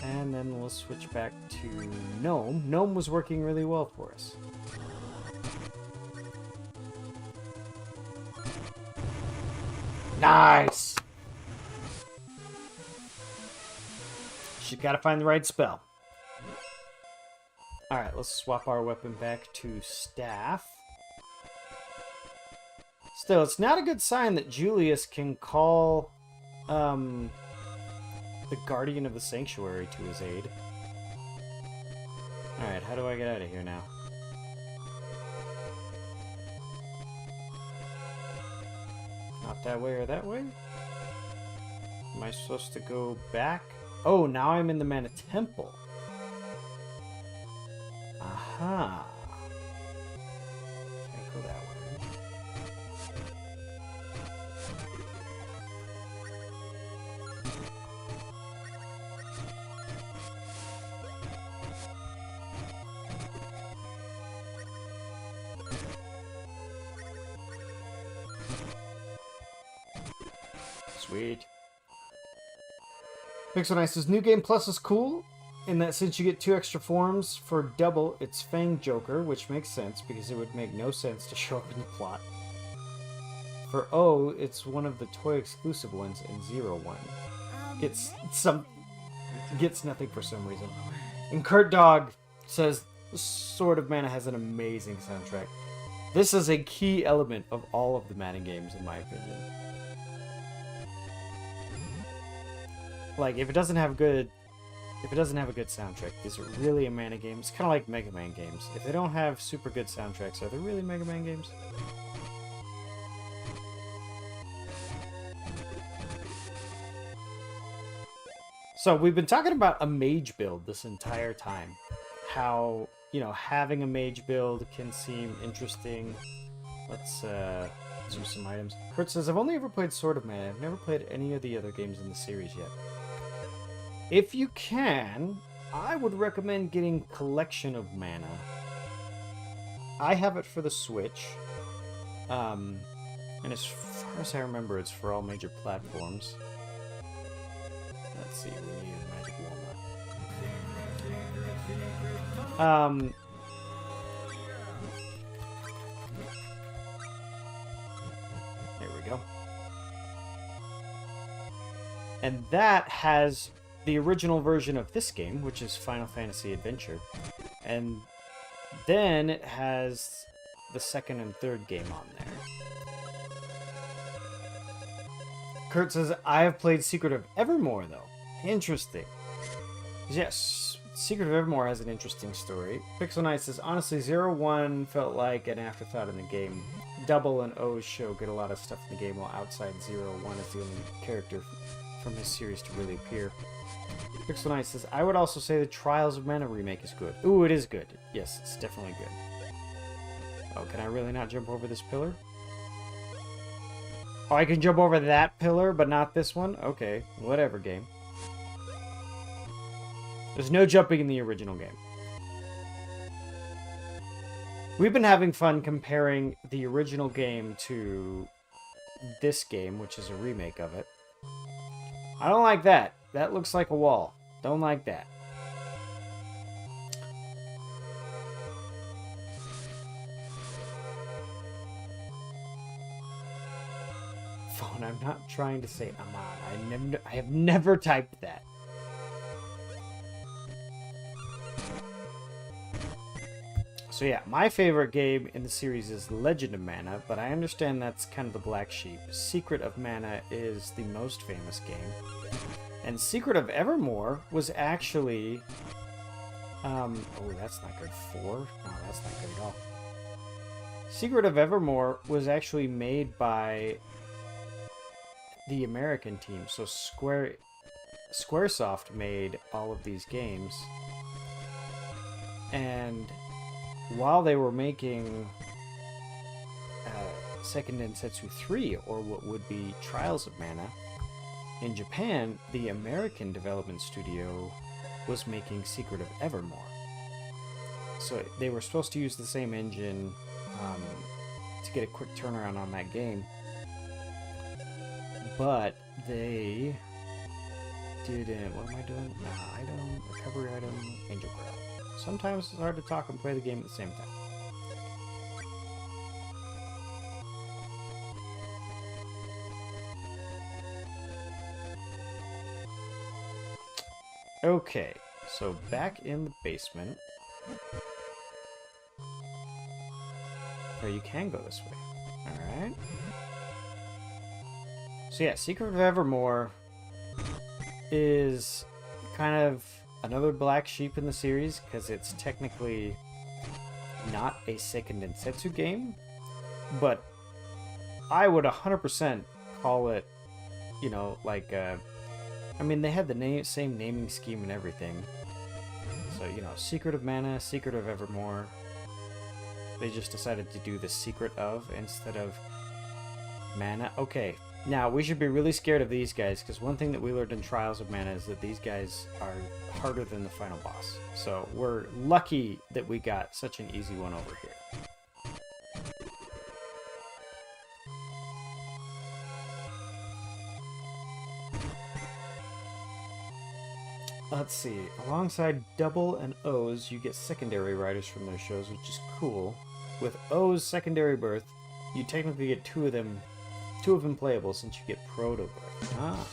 And then we'll switch back to Gnome. Gnome was working really well for us. Nice! She's got to find the right spell. Alright, let's swap our weapon back to Staff. Still, it's not a good sign that Julius can call the Guardian of the Sanctuary to his aid. Alright, how do I get out of here now? Not that way or that way? Am I supposed to go back? Oh, now I'm in the Mana Temple. Aha. Can't go that way. Sweet. Pixel Nice says, New Game Plus is cool, in that since you get 2 extra forms for double, it's Fang Joker, which makes sense, because it would make no sense to show up in the plot. For O, it's one of the toy exclusive ones, and 0-1. Gets nothing for some reason. And Kurt Dog says, Sword of Mana has an amazing soundtrack. This is a key element of all of the Mana games, in my opinion. Like, if it doesn't have a good soundtrack, is it really a Mana game? It's kind of like Mega Man games. If they don't have super good soundtracks, are they really Mega Man games? So, we've been talking about a mage build this entire time. How, you know, having a mage build can seem interesting. Let's do some items. Kurt says, I've only ever played Sword of Mana. I've never played any of the other games in the series yet. If you can, I would recommend getting Collection of Mana. I have it for the Switch. And as far as I remember, it's for all major platforms. Let's see, we need a magic walnut. There we go. And that has the original version of this game, which is Final Fantasy Adventure. And then it has the second and third game on there. Kurt says, I have played Secret of Evermore, though. Interesting. Yes, Secret of Evermore has an interesting story. Pixel Knight says, honestly, 0-1 felt like an afterthought in the game. Double and O's show get a lot of stuff in the game, while outside 0-1 is the only character from his series to really appear. Pixel Knight says, I would also say the Trials of Mana remake is good. Ooh, it is good. Yes, it's definitely good. Oh, can I really not jump over this pillar? Oh, I can jump over that pillar, but not this one? Okay, whatever, game. There's no jumping in the original game. We've been having fun comparing the original game to this game, which is a remake of it. I don't like that. That looks like a wall. Don't like that. Phone, I'm not trying to say Aman. I have never typed that. So yeah, my favorite game in the series is Legend of Mana, but I understand that's kind of the black sheep. Secret of Mana is the most famous game. And Secret of Evermore was actually... oh, that's not good. 4? No, that's not good at all. Secret of Evermore was actually made by the American team. So Squaresoft made all of these games. And while they were making Second Densetsu 3, or what would be Trials of Mana, in Japan, the American development studio was making Secret of Evermore. So they were supposed to use the same engine to get a quick turnaround on that game. But they didn't... What am I doing? Item, recovery item, angel grab. Sometimes it's hard to talk and play the game at the same time. Okay, so back in the basement. Oh, you can go this way. Alright. So yeah, Secret of Evermore is kind of another black sheep in the series, because it's technically not a Seiken Densetsu game, but I would 100% call it, you know, like, I mean, they had the same naming scheme and everything. So, you know, Secret of Mana, Secret of Evermore. They just decided to do the Secret of instead of Mana. Okay, now we should be really scared of these guys, because one thing that we learned in Trials of Mana is that these guys are harder than the final boss. So we're lucky that we got such an easy one over here. Let's see. Alongside double and O's, you get secondary riders from their shows, which is cool. With O's secondary birth, you technically get two of them playable, since you get Proto Birth. Ah.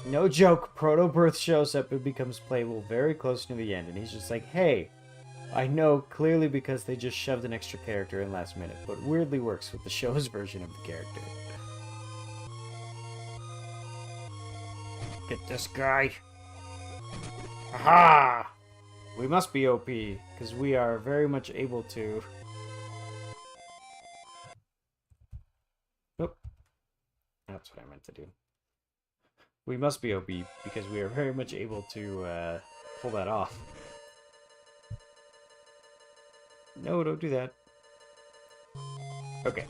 No joke, Proto Birth shows up and becomes playable very close to the end, and he's just like, hey, I know clearly because they just shoved an extra character in last minute, but weirdly works with the show's version of the character. Get this guy. Aha! We must be OP, because we are very much able to... Oop. That's what I meant to do. We must be OP, because we are very much able to pull that off. No, don't do that. Okay.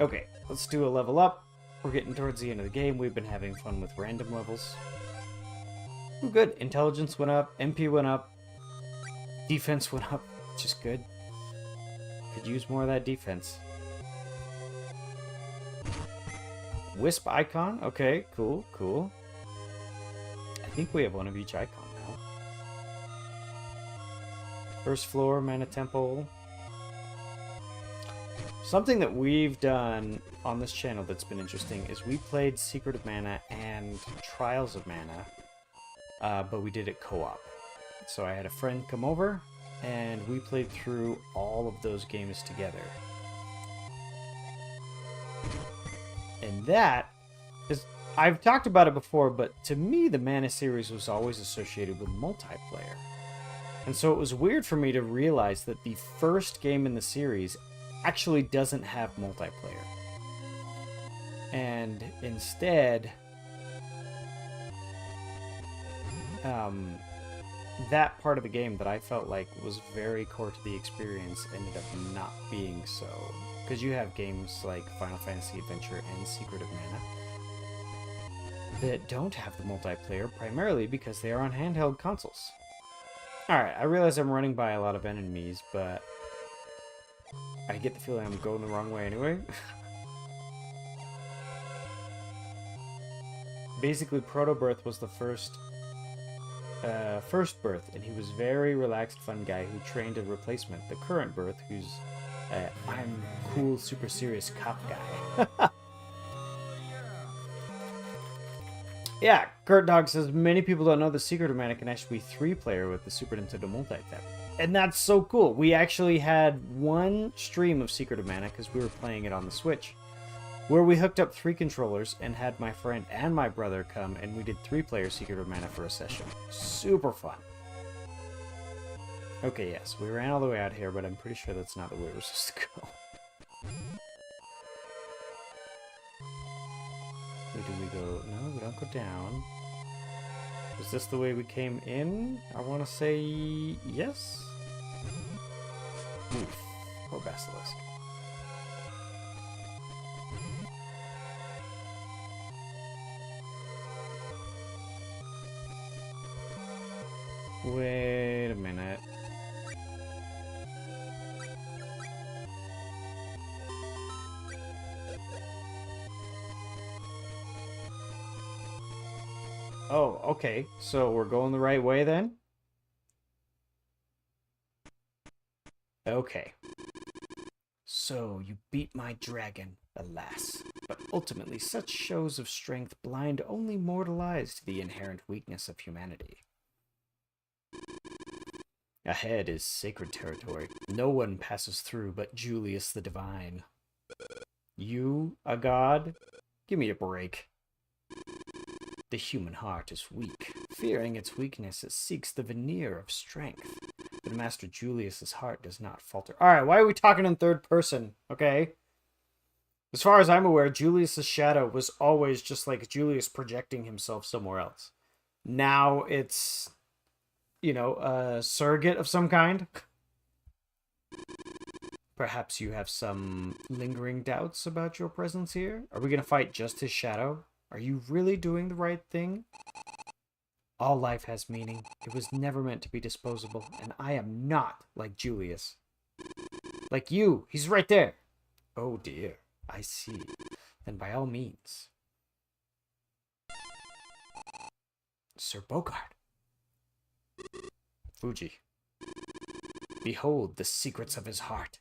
Okay, let's do a level up. We're getting towards the end of the game. We've been having fun with random levels. Ooh, good. Intelligence went up. MP went up. Defense went up, which is good. Could use more of that defense. Wisp icon? Okay, cool, cool. I think we have one of each icon now. First floor, Mana Temple. Something that we've done on this channel that's been interesting is we played Secret of Mana and Trials of Mana, but we did it co-op. So I had a friend come over, and we played through all of those games together. And that is... I've talked about it before, but to me, the Mana series was always associated with multiplayer. And so it was weird for me to realize that the first game in the series actually doesn't have multiplayer. And instead, that part of the game that I felt like was very core to the experience ended up not being so. Because you have games like Final Fantasy Adventure and Secret of Mana, that don't have the multiplayer, primarily because they are on handheld consoles. Alright, I realize I'm running by a lot of enemies, but I get the feeling I'm going the wrong way anyway. Basically, Protobirth was the first birth, and he was very relaxed, fun guy who trained a replacement, the current birth, who's I'm cool, super serious cop guy. Yeah, Kurt Dog says many people don't know the Secret of Mana can actually be 3-player with the Super Nintendo multi-tap. And that's so cool. We actually had one stream of Secret of Mana because we were playing it on the Switch, where we hooked up 3 controllers and had my friend and my brother come, and we did 3-player Secret of Mana for a session. Super fun. Okay, yes, we ran all the way out here, but I'm pretty sure that's not the way we're supposed to go. Where do we go? No, we don't go down. Is this the way we came in? I want to say yes. Oof, poor Basilisk. Wait a minute. Oh, okay. So we're going the right way then? Okay. So you beat my dragon, alas. But ultimately, such shows of strength blind only mortal eyes to the inherent weakness of humanity. Ahead is sacred territory. No one passes through but Julius the Divine. You, a god? Give me a break. The human heart is weak. Fearing its weakness, it seeks the veneer of strength. But Master Julius's heart does not falter. Alright, why are we talking in third person? Okay? As far as I'm aware, Julius's shadow was always just like Julius projecting himself somewhere else. Now it's, you know, a surrogate of some kind. Perhaps you have some lingering doubts about your presence here? Are we going to fight just his shadow? Are you really doing the right thing? All life has meaning. It was never meant to be disposable, and I am not like Julius. Like you, he's right there. Oh dear, I see. Then by all means. Sir Bogart. Fuji. Behold the secrets of his heart.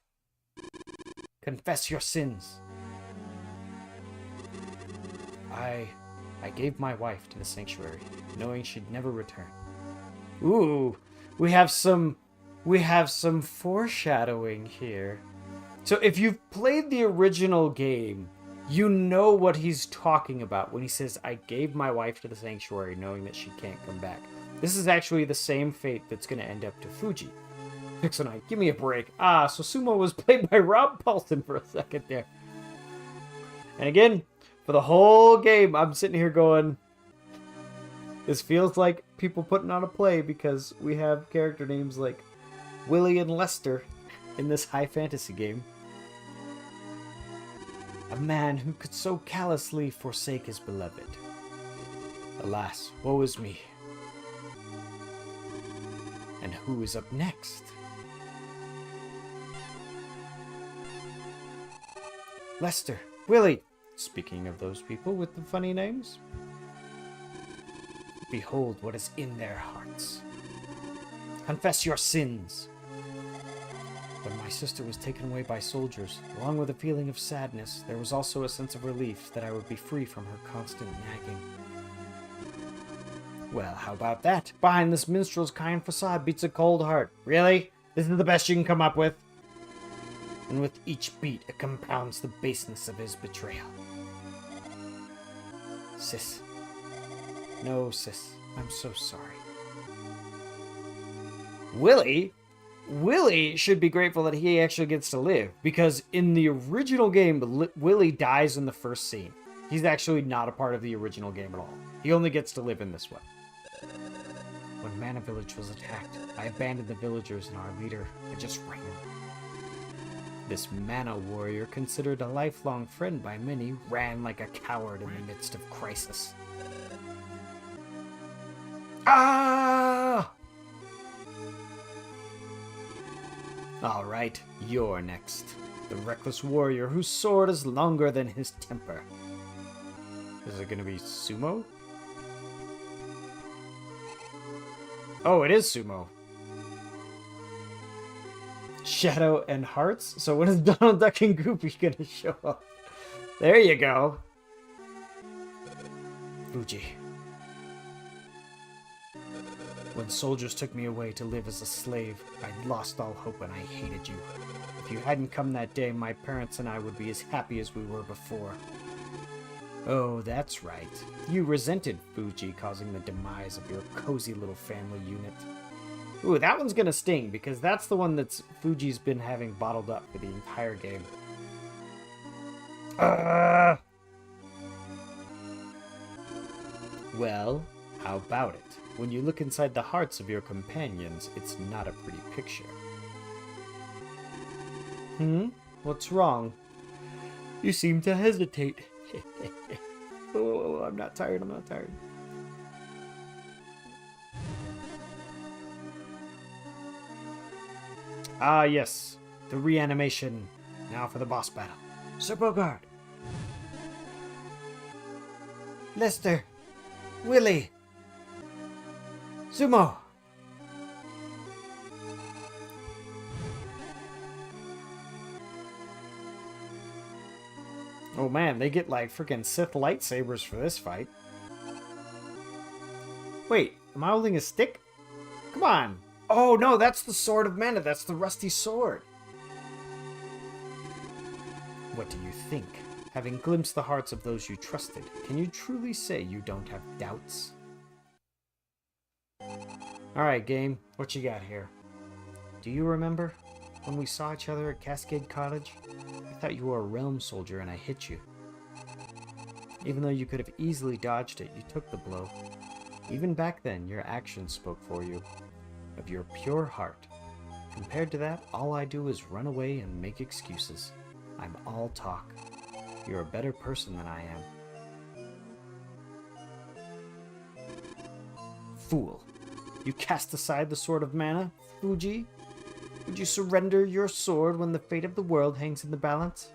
Confess your sins. I gave my wife to the sanctuary, knowing she'd never return. Ooh, we have some foreshadowing here. So if you've played the original game, you know what he's talking about when he says, I gave my wife to the sanctuary, knowing that she can't come back. This is actually the same fate that's going to end up to Fuji. Pixelnight, give me a break. Ah, so Sumo was played by Rob Paulson for a second there. And again, for the whole game, I'm sitting here going, this feels like people putting on a play because we have character names like Willie and Lester in this high fantasy game. A man who could so callously forsake his beloved. Alas, woe is me. And who is up next? Lester, Willie. Speaking of those people with the funny names, behold what is in their hearts. Confess your sins. When my sister was taken away by soldiers, along with a feeling of sadness, there was also a sense of relief that I would be free from her constant nagging. Well, how about that? Behind this minstrel's kind facade beats a cold heart. Really? This is the best you can come up with? And with each beat, it compounds the baseness of his betrayal. Sis. No, sis. I'm so sorry. Willie? Willie should be grateful that he actually gets to live, because in the original game, Willie dies in the first scene. He's actually not a part of the original game at all. He only gets to live in this one. When Mana Village was attacked, I abandoned the villagers and our leader. I just ran. This mana warrior, considered a lifelong friend by many, ran like a coward in the midst of crisis. Ah! All right, you're next. The reckless warrior whose sword is longer than his temper. Is it gonna be Sumo? Oh, it is Sumo. Shadow and Hearts? So when is Donald Duck and Goofy gonna show up? There you go. Fuji. When soldiers took me away to live as a slave, I'd lost all hope and I hated you. If you hadn't come that day, my parents and I would be as happy as we were before. Oh, that's right. You resented Fuji, causing the demise of your cozy little family unit. Ooh, that one's gonna sting, because that's the one that's Fuji's been having bottled up for the entire game. Well, how about it? When you look inside the hearts of your companions, it's not a pretty picture. What's wrong? You seem to hesitate. Oh, I'm not tired, I'm not tired. Ah, yes. The reanimation. Now for the boss battle. Sir Bogard. Lester. Willie. Sumo. Oh man, they get like freaking Sith lightsabers for this fight. Wait, am I holding a stick? Come on. Oh no, that's the Sword of Mana. That's the rusty sword. What do you think? Having glimpsed the hearts of those you trusted, can you truly say you don't have doubts? Alright, game. What you got here? Do you remember when we saw each other at Cascade Cottage? I thought you were a realm soldier and I hit you. Even though you could have easily dodged it, you took the blow. Even back then, your actions spoke for you. Of your pure heart. Compared to that, all I do is run away and make excuses. I'm all talk. You're a better person than I am. Fool. You cast aside the Sword of Mana, Fuji? Would you surrender your sword when the fate of the world hangs in the balance?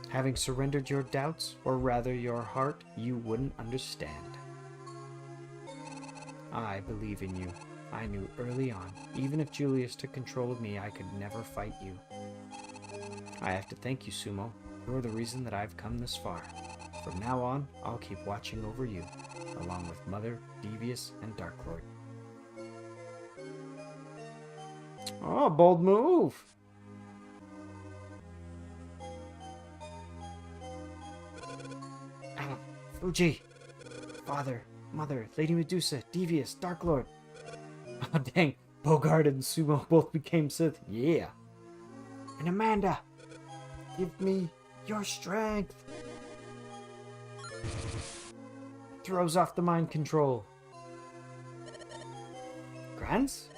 Having surrendered your doubts, or rather your heart, you wouldn't understand. I believe in you. I knew early on, even if Julius took control of me, I could never fight you. I have to thank you, Sumo. You're the reason that I've come this far. From now on, I'll keep watching over you, along with Mother, Devious, and Dark Lord. Oh, bold move! Fuji! Father, Mother, Lady Medusa, Devious, Dark Lord. Oh, dang. Bogard and Sumo both became Sith. Yeah. And Amanda, give me your strength. Throws off the mind control. Grants?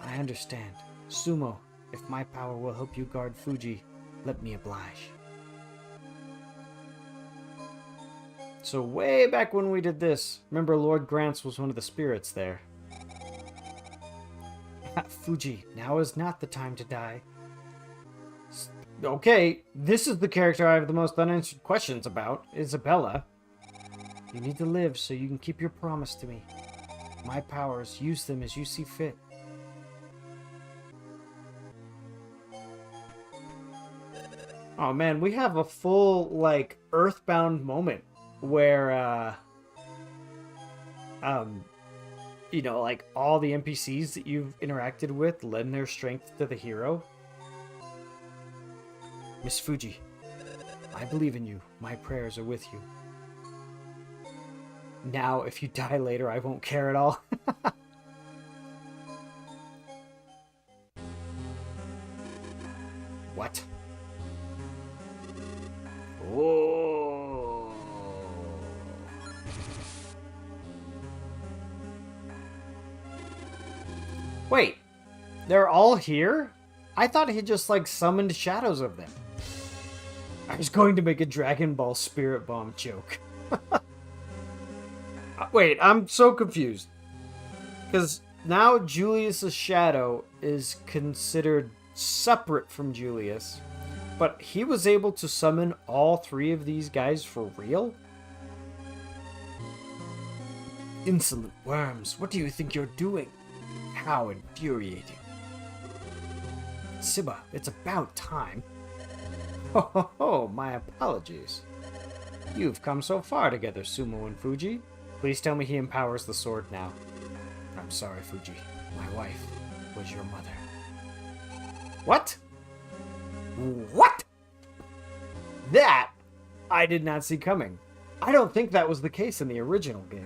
I understand. Sumo, if my power will help you guard Fuji, let me oblige. So way back when we did this, remember Lord Grants was one of the spirits there. Fuji, now is not the time to die. Okay, this is the character I have the most unanswered questions about, Isabella. You need to live so you can keep your promise to me. My powers, use them as you see fit. Oh man, we have a full, like, Earthbound moment where, you know, like, all the NPCs that you've interacted with lend their strength to the hero. Miss Fuji, I believe in you. My prayers are with you. Now, if you die later, I won't care at all. What? Oh. Wait, they're all here? I thought he just, like, summoned shadows of them. I was going to make a Dragon Ball Spirit Bomb joke. Wait, I'm so confused. Because now Julius's shadow is considered separate from Julius, but he was able to summon all three of these guys for real? Insolent worms, what do you think you're doing? How infuriating. Siba, it's about time. Ho ho ho, my apologies. You've come so far together, Sumo and Fuji. Please tell me he empowers the sword now. I'm sorry, Fuji. My wife was your mother. What? What? That I did not see coming. I don't think that was the case in the original game.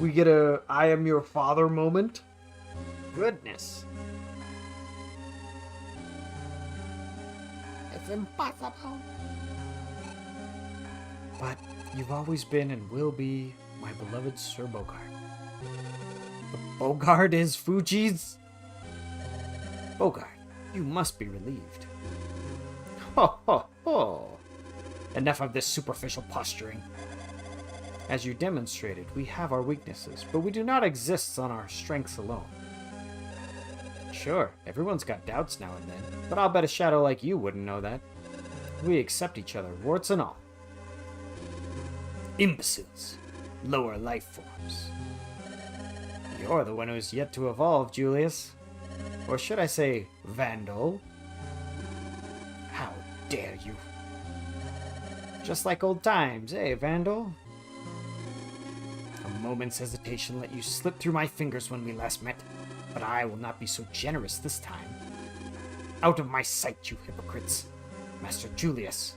We get a I am your father moment. Goodness. It's impossible. But you've always been and will be my beloved Sir Bogart. The Bogart is Fuji's? Bogart, you must be relieved. Ho ho ho! Enough of this superficial posturing. As you demonstrated, we have our weaknesses, but we do not exist on our strengths alone. Sure, everyone's got doubts now and then, but I'll bet a shadow like you wouldn't know that. We accept each other, warts and all. Imbeciles. Lower life forms. You're the one who's yet to evolve, Julius. Or should I say, Vandal? How dare you? Just like old times, eh, Vandal? A moment's hesitation let you slip through my fingers when we last met, but I will not be so generous this time. Out of my sight, you hypocrites. Master Julius.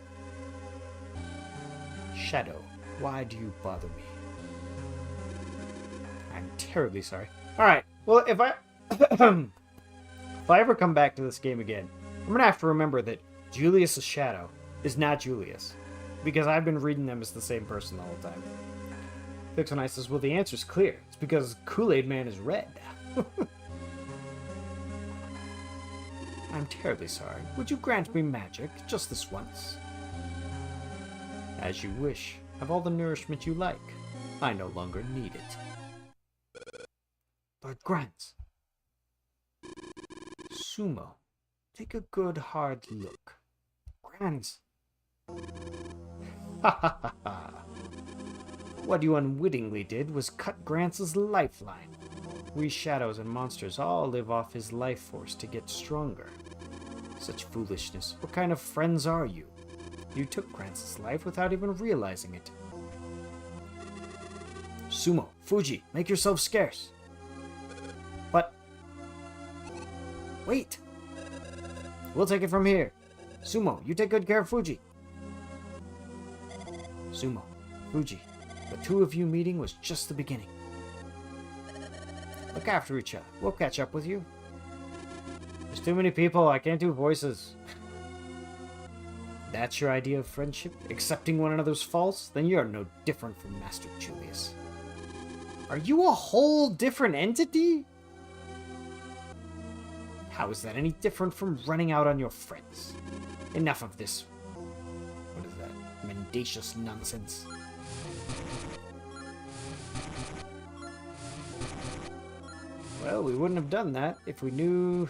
Shadow, why do you bother me? I'm terribly sorry. Alright, well, if I... if I ever come back to this game again, I'm gonna have to remember that Julius's shadow is not Julius, because I've been reading them as the same person the whole time. Pixelnight says, well, the answer's clear. It's because Kool-Aid Man is red. I'm terribly sorry. Would you grant me magic, just this once? As you wish. Have all the nourishment you like. I no longer need it. But Grant. Sumo. Take a good hard look. Grant. Ha ha ha ha. What you unwittingly did was cut Grant's lifeline. We shadows and monsters all live off his life force to get stronger. Such foolishness. What kind of friends are you? You took Grant's life without even realizing it. Sumo, Fuji, make yourselves scarce. But... wait. We'll take it from here. Sumo, you take good care of Fuji. Sumo, Fuji, the two of you meeting was just the beginning. Look after each other. We'll catch up with you. There's too many people. I can't do voices. That's your idea of friendship? Accepting one another's faults? Then you're no different from Master Julius. Are you a whole different entity? How is that any different from running out on your friends? Enough of this. What is that? Mendacious nonsense. Well, we wouldn't have done that if we knew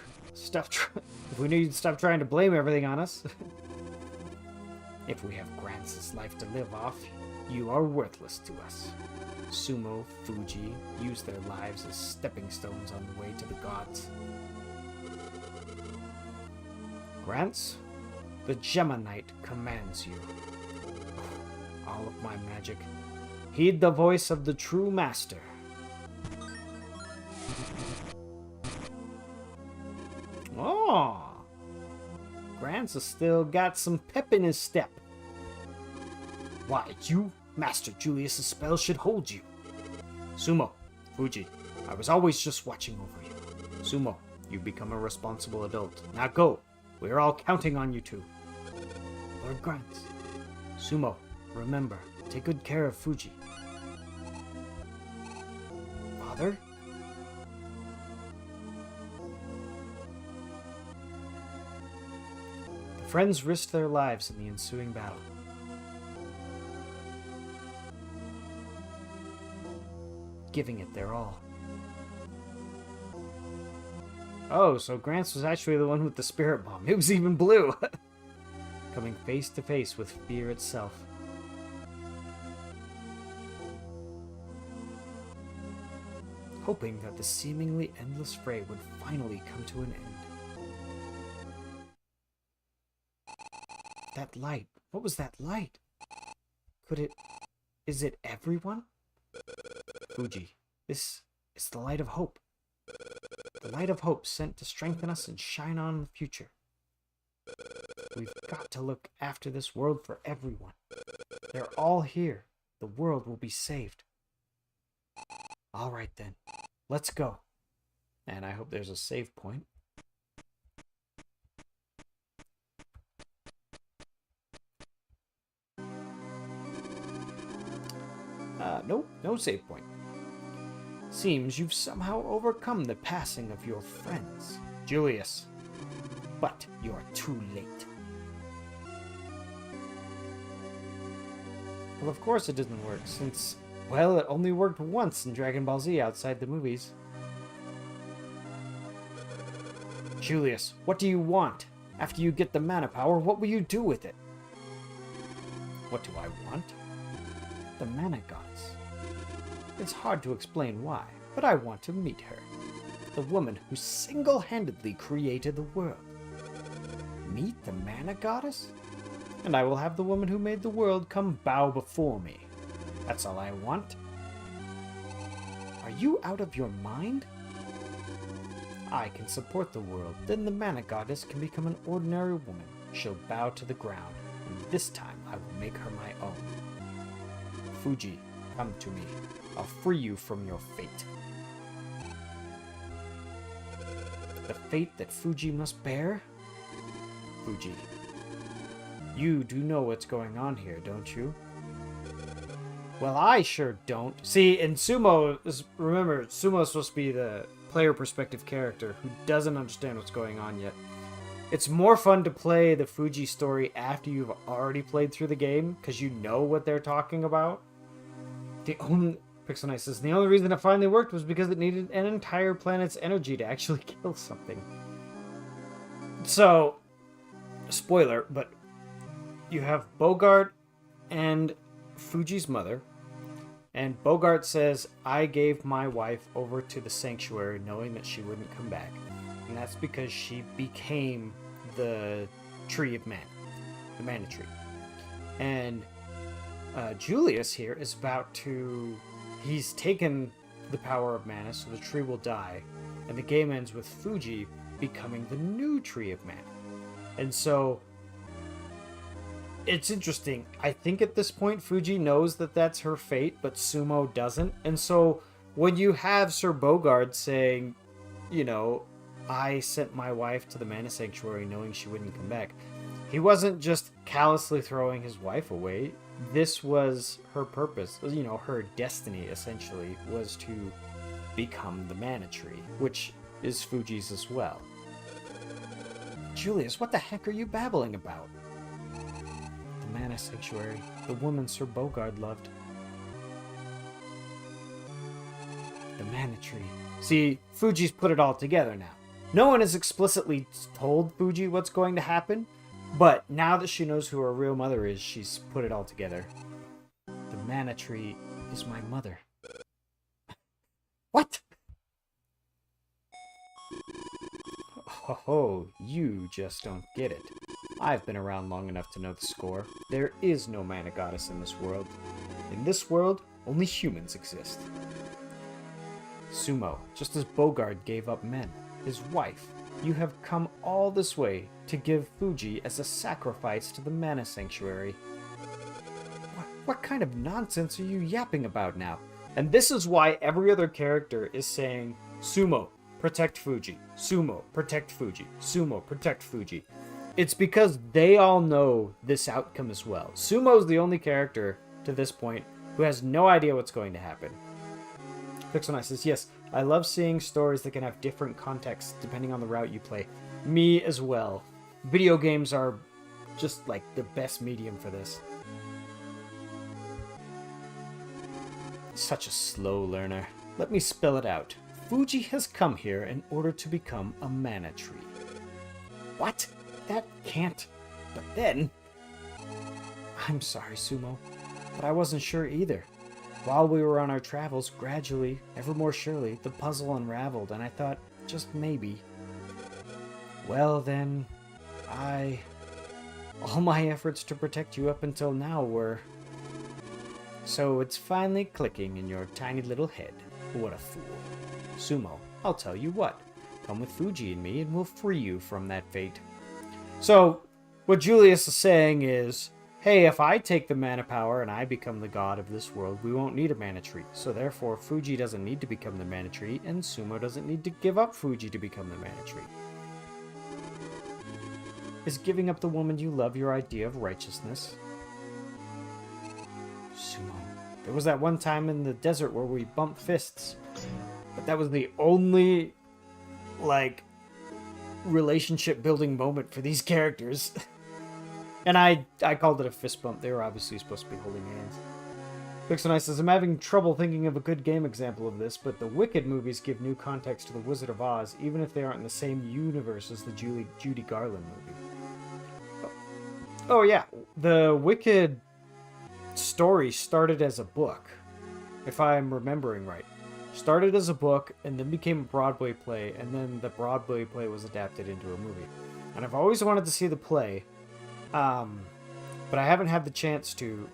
if we knew you'd stop trying to blame everything on us. If we have Grant's life to live off, you are worthless to us. Sumo, Fuji use their lives as stepping stones on the way to the gods. Grants, the Gemma Knight commands you. All of my magic. Heed the voice of the true master. Oh, Grants has still got some pep in his step. Why, you, Master Julius's spell should hold you. Sumo, Fuji, I was always just watching over you. Sumo, you've become a responsible adult. Now go. We're all counting on you two. Lord Grants. Sumo, remember, take good care of Fuji. Father? Friends risked their lives in the ensuing battle. Giving it their all. Oh, so Grants was actually the one with the spirit bomb. It was even blue! Coming face to face with fear itself. Hoping that the seemingly endless fray would finally come to an end. That light. What was that light? Could it... Is it everyone? Fuji, this is the light of hope. The light of hope sent to strengthen us and shine on the future. We've got to look after this world for everyone. They're all here. The world will be saved. All right then, let's go. And I hope there's a save point. Nope, no save point. Seems you've somehow overcome the passing of your friends, Julius. But you're too late. Well, of course it doesn't work, since, well, it only worked once in Dragon Ball Z outside the movies. Julius, what do you want? After you get the mana power, what will you do with it? What do I want? The mana goddess. It's hard to explain why, but I want to meet her. The woman who single-handedly created the world. Meet the mana goddess? And I will have the woman who made the world come bow before me. That's all I want. Are you out of your mind? I can support the world, then the mana goddess can become an ordinary woman. She'll bow to the ground, and this time I will make her my own. Fuji, come to me. I'll free you from your fate. The fate that Fuji must bear? Fuji, you do know what's going on here, don't you? Well, I sure don't. See, in Sumo, remember, Sumo's supposed to be the player perspective character who doesn't understand what's going on yet. It's more fun to play the Fuji story after you've already played through the game, because you know what they're talking about. Pixel Knight says, the only reason it finally worked was because it needed an entire planet's energy to actually kill something. So, spoiler, but you have Bogart and Fuji's mother, and Bogart says, I gave my wife over to the sanctuary knowing that she wouldn't come back. And that's because she became the Tree of Man, the Mana Tree. And Julius here is about to... He's taken the power of mana, so the tree will die. And the game ends with Fuji becoming the new Tree of Mana. And so... It's interesting. I think at this point, Fuji knows that that's her fate, but Sumo doesn't. And so when you have Sir Bogard saying, you know, I sent my wife to the Mana Sanctuary knowing she wouldn't come back, he wasn't just callously throwing his wife away. This was her purpose, you know, her destiny, essentially, was to become the Mana Tree, which is Fuji's as well. Julius, what the heck are you babbling about? The Mana Sanctuary, the woman Sir Bogard loved. The Mana Tree. See, Fuji's put it all together now. No one has explicitly told Fuji what's going to happen, but now that she knows who her real mother is, she's put it all together. The Mana Tree is my mother. What? Oh, you just don't get it. I've been around long enough to know the score. There is no mana goddess in this world. In this world, only humans exist. Sumo, just as Bogard gave up men, his wife, you have come all this way to give Fuji as a sacrifice to the Mana Sanctuary. What kind of nonsense are you yapping about now? And this is why every other character is saying, Sumo, protect Fuji. Sumo, protect Fuji. Sumo, protect Fuji. It's because they all know this outcome as well. Sumo's the only character to this point who has no idea what's going to happen. Pixel Knight says, yes, I love seeing stories that can have different contexts depending on the route you play. Me as well. Video games are just like the best medium for this. Such a slow learner. Let me spell it out. Fuji has come here in order to become a mana tree. What? That can't. But then... I'm sorry, Sumo, but I wasn't sure either. While we were on our travels, gradually, ever more surely, the puzzle unraveled, and I thought, just maybe. Well then, all my efforts to protect you up until now were... So it's finally clicking in your tiny little head. What a fool. Sumo, I'll tell you what. Come with Fuji and me and we'll free you from that fate. So, what Julius is saying is, hey, if I take the mana power and I become the god of this world, we won't need a mana tree. So therefore, Fuji doesn't need to become the mana tree, and Sumo doesn't need to give up Fuji to become the mana tree. Is giving up the woman you love your idea of righteousness? Sumo. There was that one time in the desert where we bumped fists. But that was the only, like, relationship building moment for these characters. And I called it a fist bump. They were obviously supposed to be holding hands. Pixelnice says, I'm having trouble thinking of a good game example of this, but the Wicked movies give new context to the Wizard of Oz, even if they aren't in the same universe as the Judy Garland movie. Oh yeah, the Wicked story started as a book, if I'm remembering right. Started as a book, and then became a Broadway play, and then the Broadway play was adapted into a movie. And I've always wanted to see the play, but I haven't had the chance to,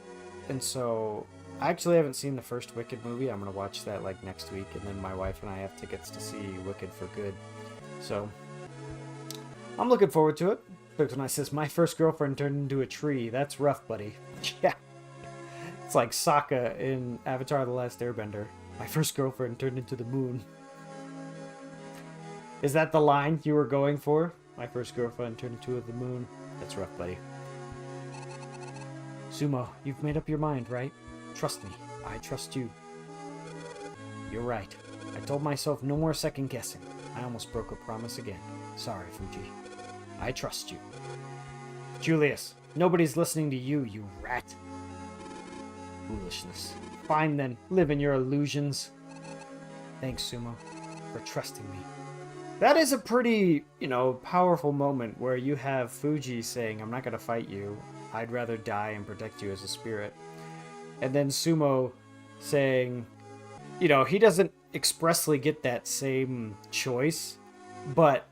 and so I actually haven't seen the first Wicked movie. I'm going to watch that like next week, and then my wife and I have tickets to see Wicked for good. So I'm looking forward to it. Pixelnice says, my first girlfriend turned into a tree. That's rough, buddy. Yeah. It's like Sokka in Avatar: The Last Airbender. My first girlfriend turned into the moon. Is that the line you were going for? My first girlfriend turned into the moon. That's rough, buddy. Sumo, you've made up your mind, right? Trust me. I trust you. You're right. I told myself no more second guessing. I almost broke a promise again. Sorry, Fuji. I trust you. Julius, nobody's listening to you, you rat. Foolishness. Fine then, live in your illusions. Thanks, Sumo, for trusting me. That is a pretty, powerful moment where you have Fuji saying, I'm not going to fight you. I'd rather die and protect you as a spirit. And then Sumo saying, he doesn't expressly get that same choice, but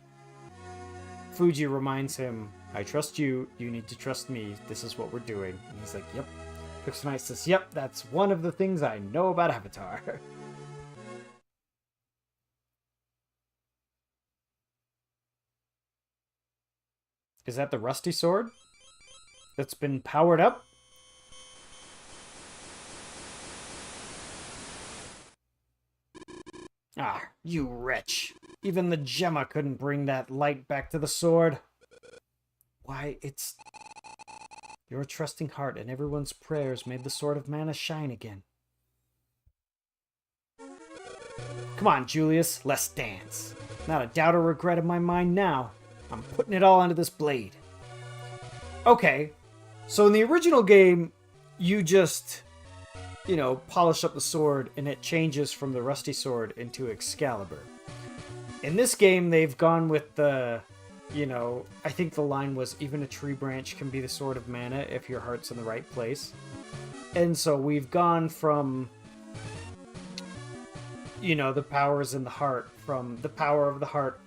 Fuji reminds him, I trust you, you need to trust me, this is what we're doing. And he's like, yep. Pixelnice says, yep, that's one of the things I know about Avatar. Is that the rusty sword that's been powered up? Ah, you wretch. Even the Gemma couldn't bring that light back to the sword. Why, it's... Your trusting heart and everyone's prayers made the Sword of Mana shine again. Come on, Julius, let's dance. Not a doubt or regret in my mind now. I'm putting it all onto this blade. Okay, so in the original game, you just, polish up the sword and it changes from the rusty sword into Excalibur. In this game, they've gone with the... I think the line was, even a tree branch can be the Sword of Mana if your heart's in the right place. And so we've gone from, the powers in the heart, from the power of the heart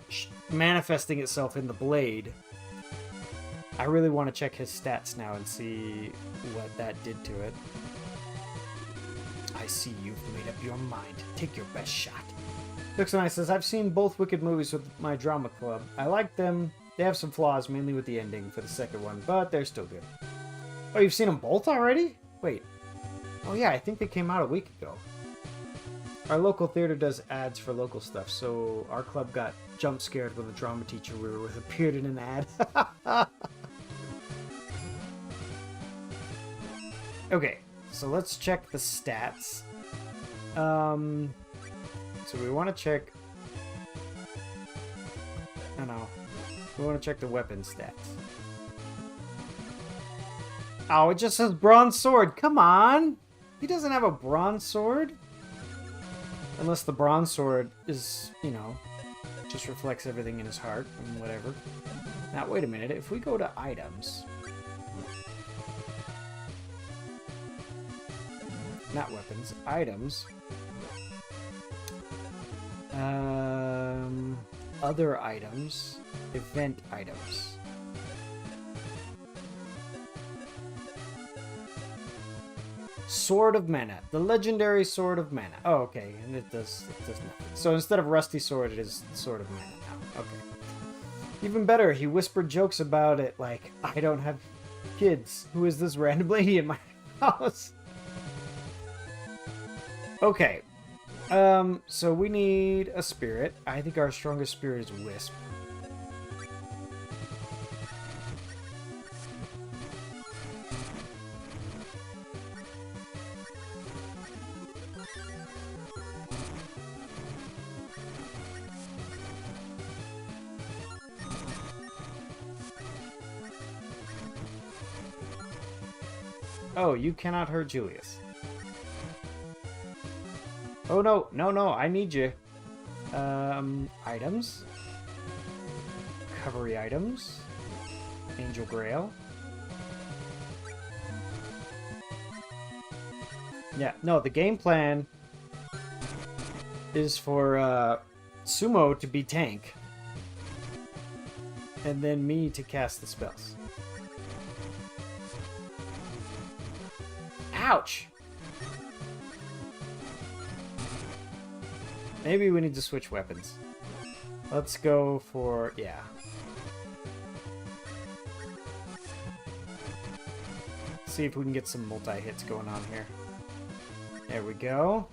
manifesting itself in the blade. I really want to check his stats now and see what that did to it. I see you've made up your mind. Take your best shot. Pixelnice says, I've seen both Wicked movies with my drama club. I like them. They have some flaws, mainly with the ending for the second one, but they're still good. Oh, you've seen them both already? Wait. Oh yeah, I think they came out a week ago. Our local theater does ads for local stuff, so our club got jump scared when the drama teacher we were with appeared in an ad. Okay, so let's check the stats. So we want to check... We want to check the weapon stats. Oh, it just says bronze sword. Come on. He doesn't have a bronze sword. Unless the bronze sword is, you know, just reflects everything in his heart and whatever. Now, wait a minute. If we go to items... Not weapons. Items. Other items. Event items. Sword of Mana. The legendary Sword of Mana. Oh, okay. And it does nothing. So instead of Rusty Sword, it is Sword of Mana now. Okay. Even better, he whispered jokes about it like, I don't have kids. Who is this random lady in my house? Okay. So we need a spirit. I think our strongest spirit is Wisp. Oh, you cannot hurt Julius. Oh, no. No, I need you. Items. Recovery items. Angel Grail. Yeah, no, the game plan is for Sumo to be tank. And then me to cast the spells. Ouch! Maybe we need to switch weapons. Let's go for... yeah. See if we can get some multi-hits going on here. There we go.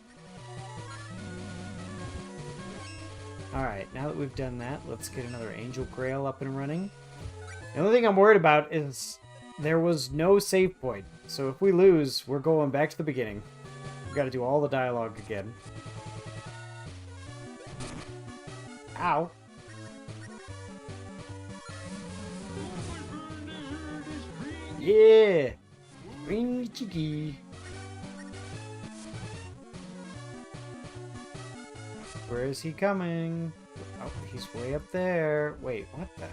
Alright, now that we've done that, let's get another Angel Grail up and running. The only thing I'm worried about is there was no save point. So if we lose, we're going back to the beginning. We've got to do all the dialogue again. Ow. Yeah! Green Chiki. Where is he coming? Oh, he's way up there. Wait, what the?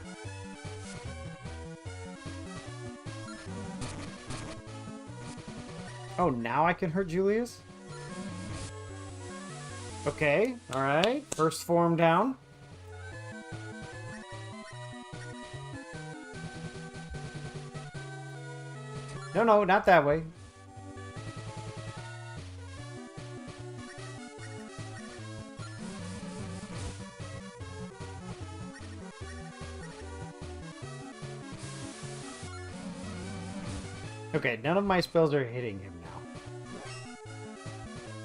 Oh, now I can hurt Julius? Okay, alright. First form down. No, not that way. Okay, none of my spells are hitting him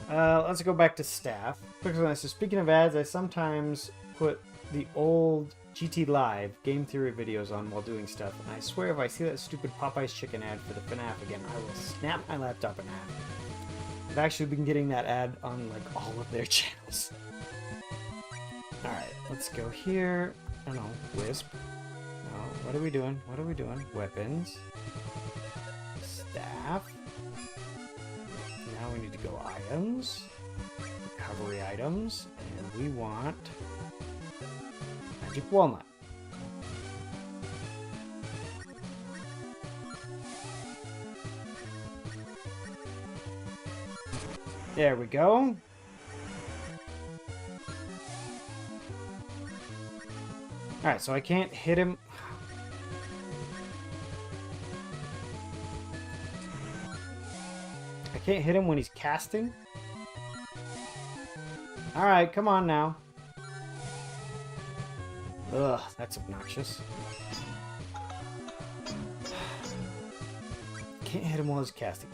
now. Let's go back to staff. So speaking of ads, I sometimes put the old GT Live game theory videos on while doing stuff, and I swear if I see that stupid Popeye's chicken ad for the FNAF again, I will snap my laptop in half. I've actually been getting that ad on like all of their channels. Alright, let's go here. I don't know, Wisp. No, what are we doing? What are we doing? Weapons. Staff. Now we need to go items. Recovery items. And we want Magic Walnut. There we go. Alright, so I can't hit him. I can't hit him when he's casting. Alright, come on now. Ugh, that's obnoxious. Can't hit him while he's casting.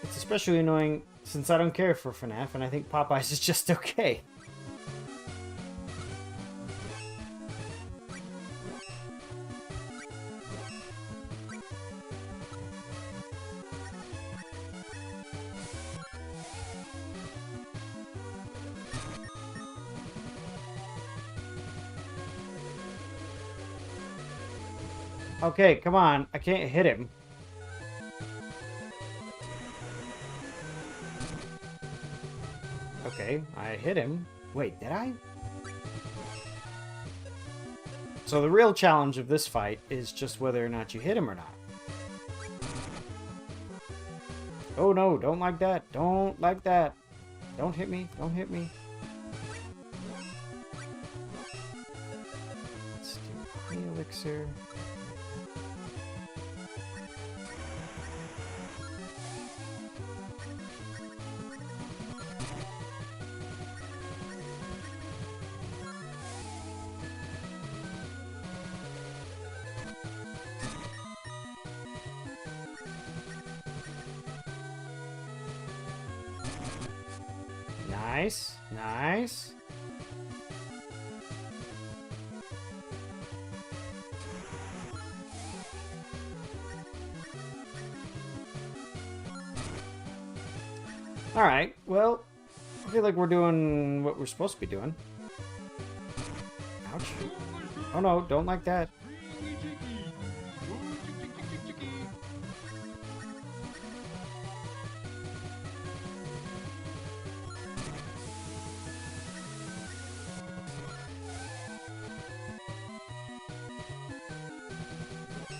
It's especially annoying since I don't care for FNAF and I think Popeyes is just okay. Okay, come on. I can't hit him. Okay, I hit him. Wait, did I? So the real challenge of this fight is just whether or not you hit him or not. Oh no, don't like that. Don't like that. Don't hit me. Don't hit me. Let's do the elixir. Nice, nice. All right, well, I feel like we're doing what we're supposed to be doing. Ouch. Oh no, don't like that.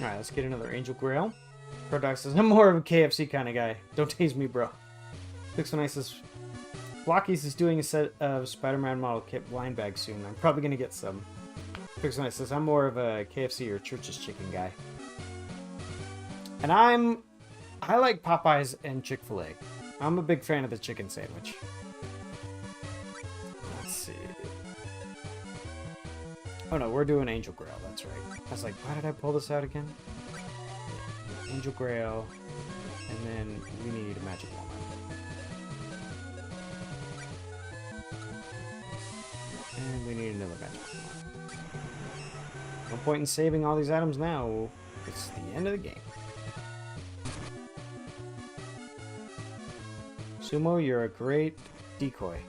Alright, let's get another Angel Grail. Prodox says, I'm more of a KFC kind of guy. Don't tease me, bro. Pixel says, Blockies is doing a set of Spider-Man model kit blind bags soon. I'm probably going to get some. Pixel says, I'm more of a KFC or Church's Chicken guy. And I like Popeyes and Chick-fil-A. I'm a big fan of the chicken sandwich. Let's see. Oh no, we're doing Angel Grail, that's right. I was like, why did I pull this out again? Angel Grail, and then we need a magic wand. And we need another magic wand. No point in saving all these items now. It's the end of the game. Sumo, you're a great decoy.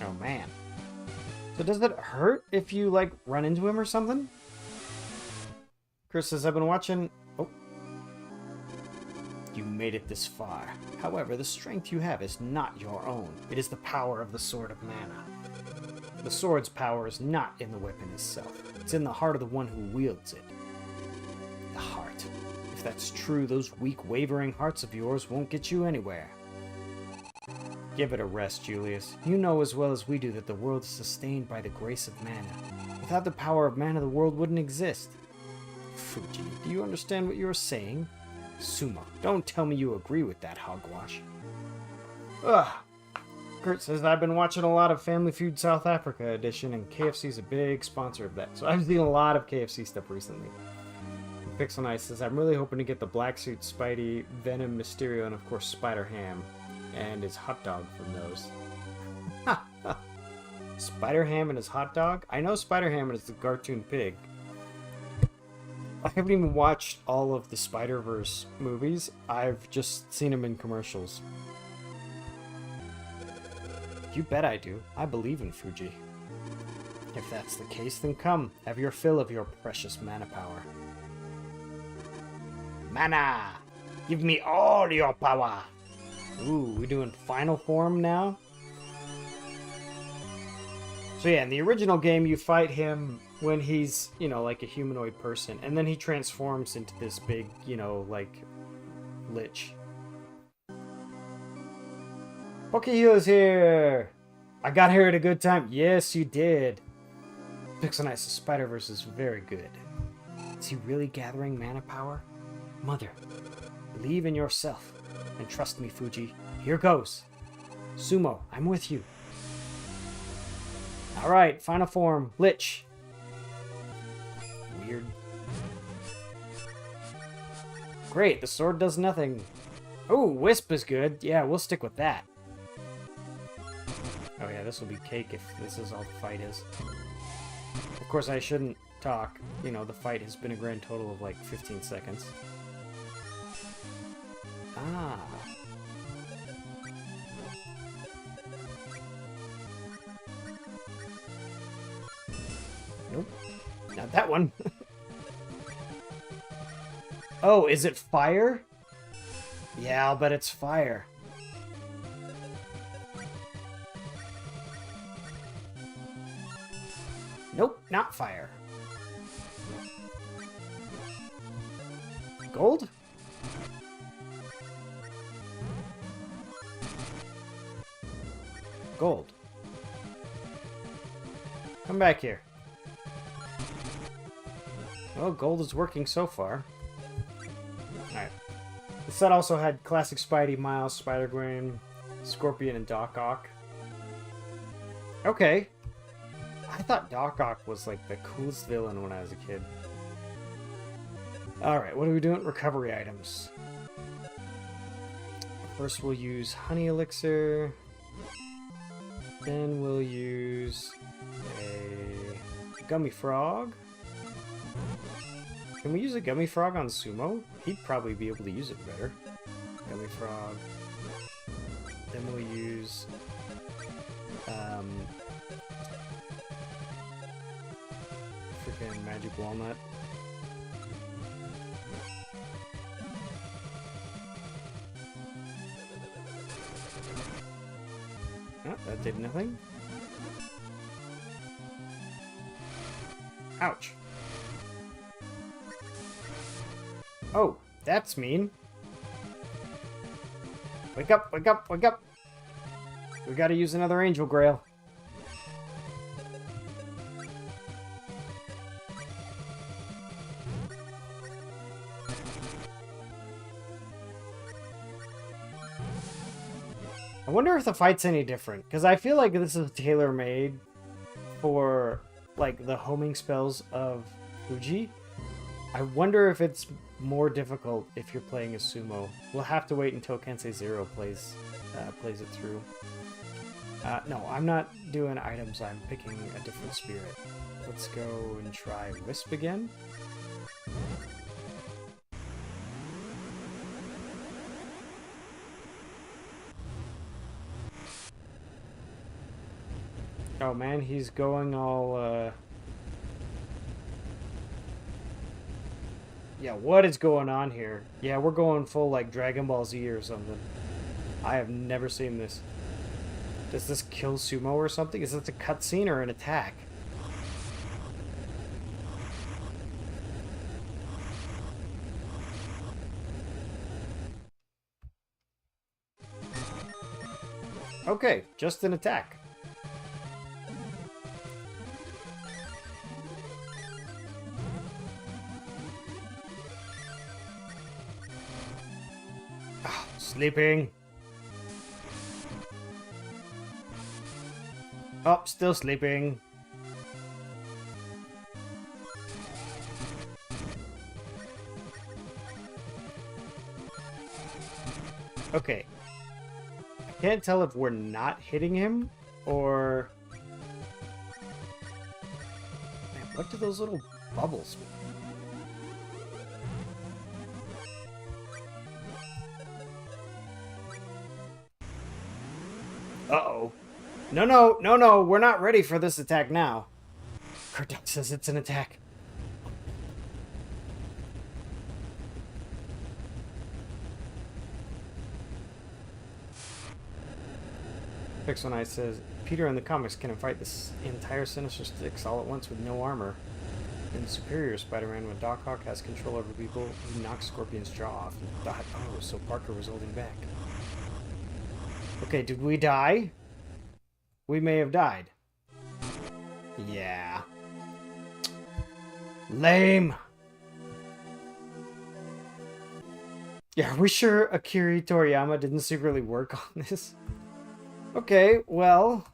Oh man. So does it hurt if you like run into him or something? Chris says, I've been watching... Oh. You made it this far. However, the strength you have is not your own. It is the power of the Sword of Mana. The sword's power is not in the weapon itself. It's in the heart of the one who wields it. The heart. If that's true, those weak, wavering hearts of yours won't get you anywhere. Give it a rest, Julius. You know as well as we do that the world is sustained by the grace of mana. Without the power of mana, the world wouldn't exist. Fuji, do you understand what you're saying? Sumo, don't tell me you agree with that hogwash. Ugh. Kurt says, I've been watching a lot of Family Feud South Africa edition, and KFC's a big sponsor of that. So I've seen a lot of KFC stuff recently. Pixel Knight says, I'm really hoping to get the Black Suit, Spidey, Venom, Mysterio, and of course Spider-Ham. And his hot dog from those. Spider-Ham and his hot dog? I know Spider-Ham is the cartoon pig. I haven't even watched all of the Spider-Verse movies. I've just seen him in commercials. You bet I do. I believe in Fuji. If that's the case, then come. Have your fill of your precious mana power. Mana! Give me all your power! Ooh, we doing final form now? So yeah, in the original game, you fight him when he's, you know, like a humanoid person. And then he transforms into this big, you know, like, lich. Pokeheal's here! I got here at a good time. Yes, you did. Pixel Knight's Spider-Verse is very good. Is he really gathering mana power? Mother, believe in yourself. And trust me, Fuji. Here goes. Sumo, I'm with you. Alright, final form. Lich. Weird. Great, the sword does nothing. Oh, Wisp is good. Yeah, we'll stick with that. Oh yeah, this will be cake if this is all the fight is. Of course, I shouldn't talk. You know, the fight has been a grand total of like 15 seconds. Ah. Nope. Not that one. Oh, is it fire? Yeah, I'll bet it's fire. Nope, not fire. Gold? Gold. Come back here. Well, gold is working so far. Alright. The set also had classic Spidey, Miles, Spider-Gwen, Scorpion, and Doc Ock. Okay. I thought Doc Ock was like the coolest villain when I was a kid. Alright, what are we doing? Recovery items. First we'll use Honey Elixir. Then we'll use a Gummy Frog. Can we use a Gummy Frog on Sumo? He'd probably be able to use it better. Gummy Frog. Then we'll use... freaking Magic Walnut. Oh, that did nothing. Ouch. Oh, that's mean. Wake up, wake up, wake up. We gotta use another Angel Grail. I wonder if the fight's any different, because I feel like this is tailor-made for, like, the homing spells of Fuji. I wonder if it's more difficult if you're playing a sumo. We'll have to wait until Kensei Zero plays it through. No, I'm not doing items. I'm picking a different spirit. Let's go and try Wisp again. Oh man, he's going all, Yeah, what is going on here? Yeah, we're going full, like, Dragon Ball Z or something. I have never seen this. Does this kill Sumo or something? Is this a cutscene or an attack? Okay, just an attack. Sleeping. Oh, still sleeping. Okay. I can't tell if we're not hitting him or... Man, what do those little bubbles mean? Uh-oh. No, no, no, no, we're not ready for this attack now. Kardec says it's an attack. Pixel Knight says, Peter in the comics can fight this entire Sinister Six all at once with no armor. In Superior Spider-Man, when Doc Ock has control over people, he knocks Scorpion's jaw off and thought, oh, so Parker was holding back. Okay, did we die? We may have died. Yeah. Lame. Yeah, are we sure Akira Toriyama didn't secretly work on this? Okay, well...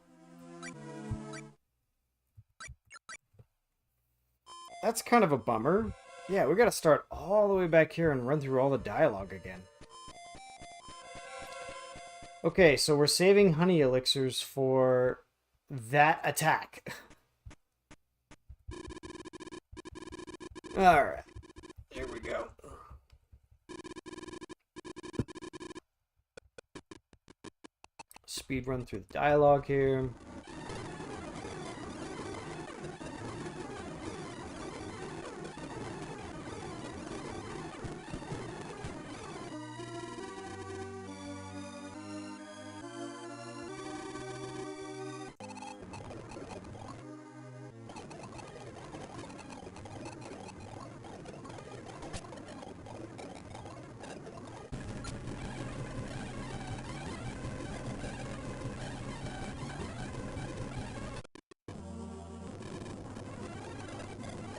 That's kind of a bummer. Yeah, we gotta start all the way back here and run through all the dialogue again. Okay, so we're saving honey elixirs for that attack. Alright, here we go. Speed run through the dialogue here.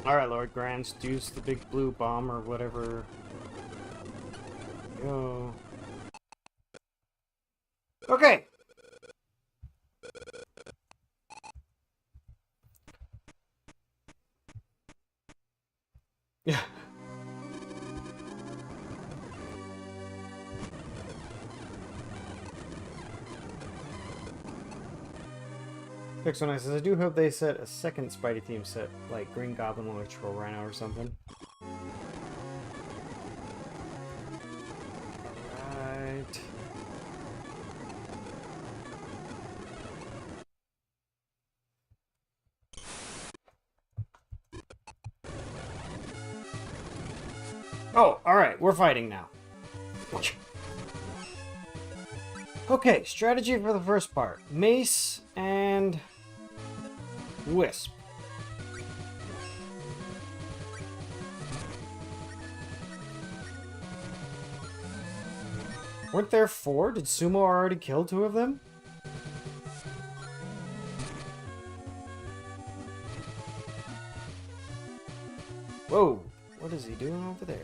Alright, Lord Grants, deuce the big blue bomb or whatever. Go. Okay! Yeah. Pixel says, I do hope they set a second Spidey theme set, like Green Goblin, Electro Rhino, or something. Alright. Oh, alright, we're fighting now. Okay, strategy for the first part. Mace and Wisp. Weren't there 4? Did Sumo already kill 2 of them? Whoa, what is he doing over there?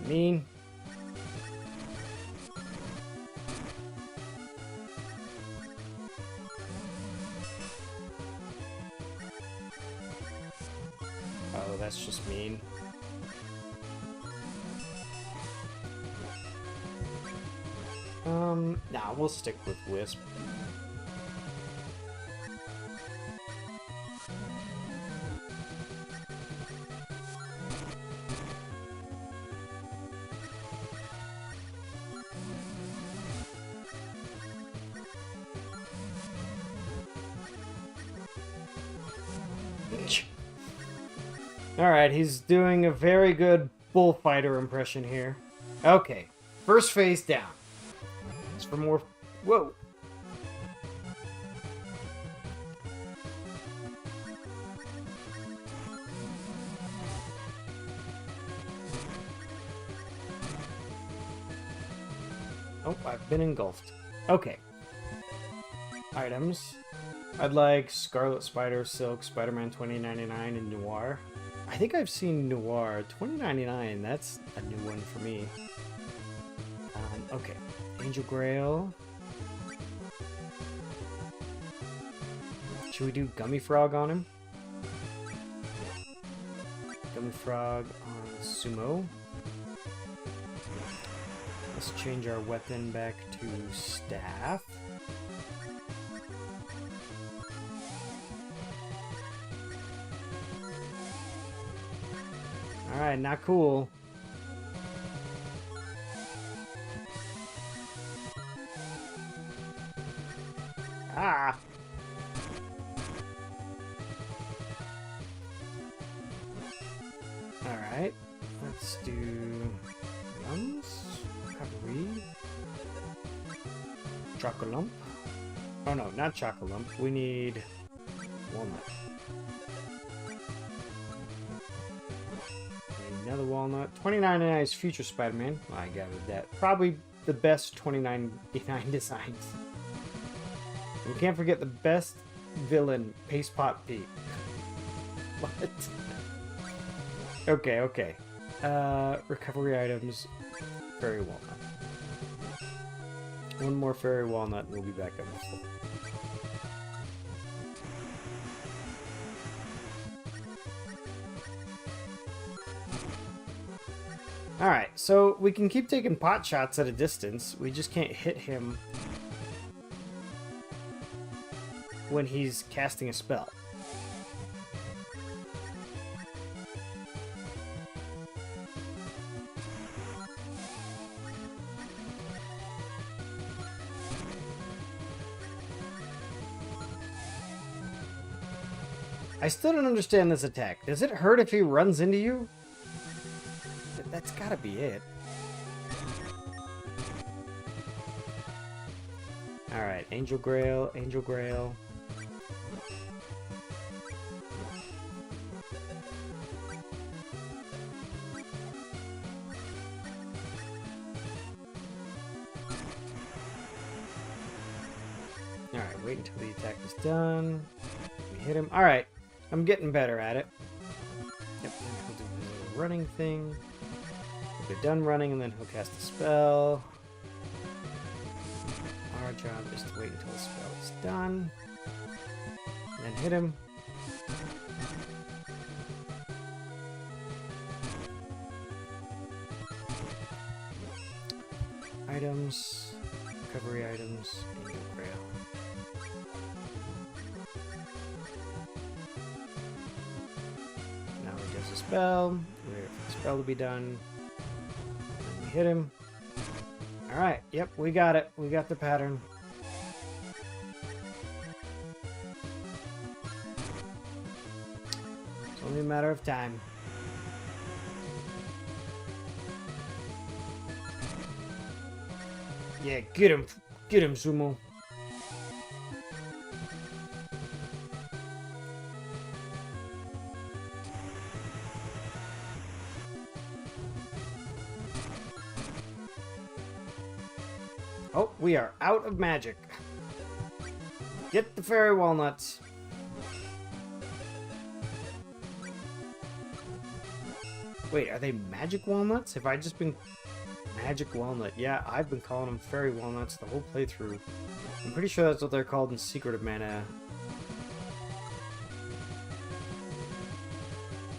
Mean. Oh, that's just mean. Nah, we'll stick with Wisp. Alright, he's doing a very good bullfighter impression here. Okay, first phase down. It's for more... Whoa! Oh, I've been engulfed. Okay. Items. I'd like Scarlet Spider, Silk, Spider-Man 2099, and Noir. I think I've seen Noir. 2099, that's a new one for me. Okay. Angel Grail. Should we do Gummy Frog on him? Gummy Frog on Sumo. Let's change our weapon back to Staff. Alright, not cool. Ah! Alright, let's do Lungs, Recovery, Chocolump. Oh no, not Chocolump. We need Walnut. Another Walnut. 2099 is Future Spider-Man. Well, I gathered that. Probably the best 2099 designs. And we can't forget the best villain, Paste Pot Pete. What? Okay, okay. Recovery items. Fairy Walnut. One more Fairy Walnut and we'll be back up to full. Alright, so we can keep taking pot shots at a distance. We just can't hit him when he's casting a spell. I still don't understand this attack. Does it hurt if he runs into you? That's gotta be it. Alright, Angel Grail, Angel Grail. wait until the attack is done. We hit him. Alright. I'm getting better at it. Yep, and he'll do his little running thing. We'll get done running, and then he'll cast a spell. Our job is to wait until the spell is done. And then hit him. Items. Recovery items. Angel Grail. Now he does a spell. We wait for the spell to be done. And we hit him. Alright, yep, we got it. We got the pattern. It's only a matter of time. Yeah, get him. Get him, Sumo. Oh, we are out of magic. Get the fairy walnuts. Wait, are they magic walnuts? Have I just been... Magic walnut. Yeah, I've been calling them fairy walnuts the whole playthrough. I'm pretty sure that's what they're called in Secret of Mana.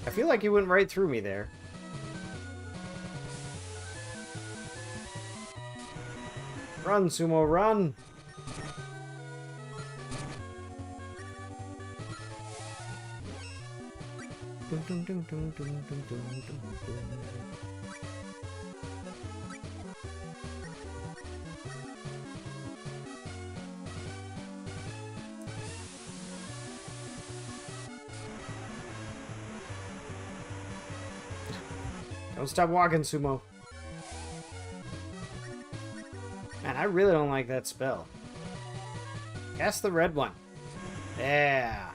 I feel like he went right through me there. Run, Sumo, run! Dum, dum, dum, dum, dum, dum, dum, dum, dum. Don't stop walking, Sumo. Man, I really don't like that spell. Cast the red one. Yeah.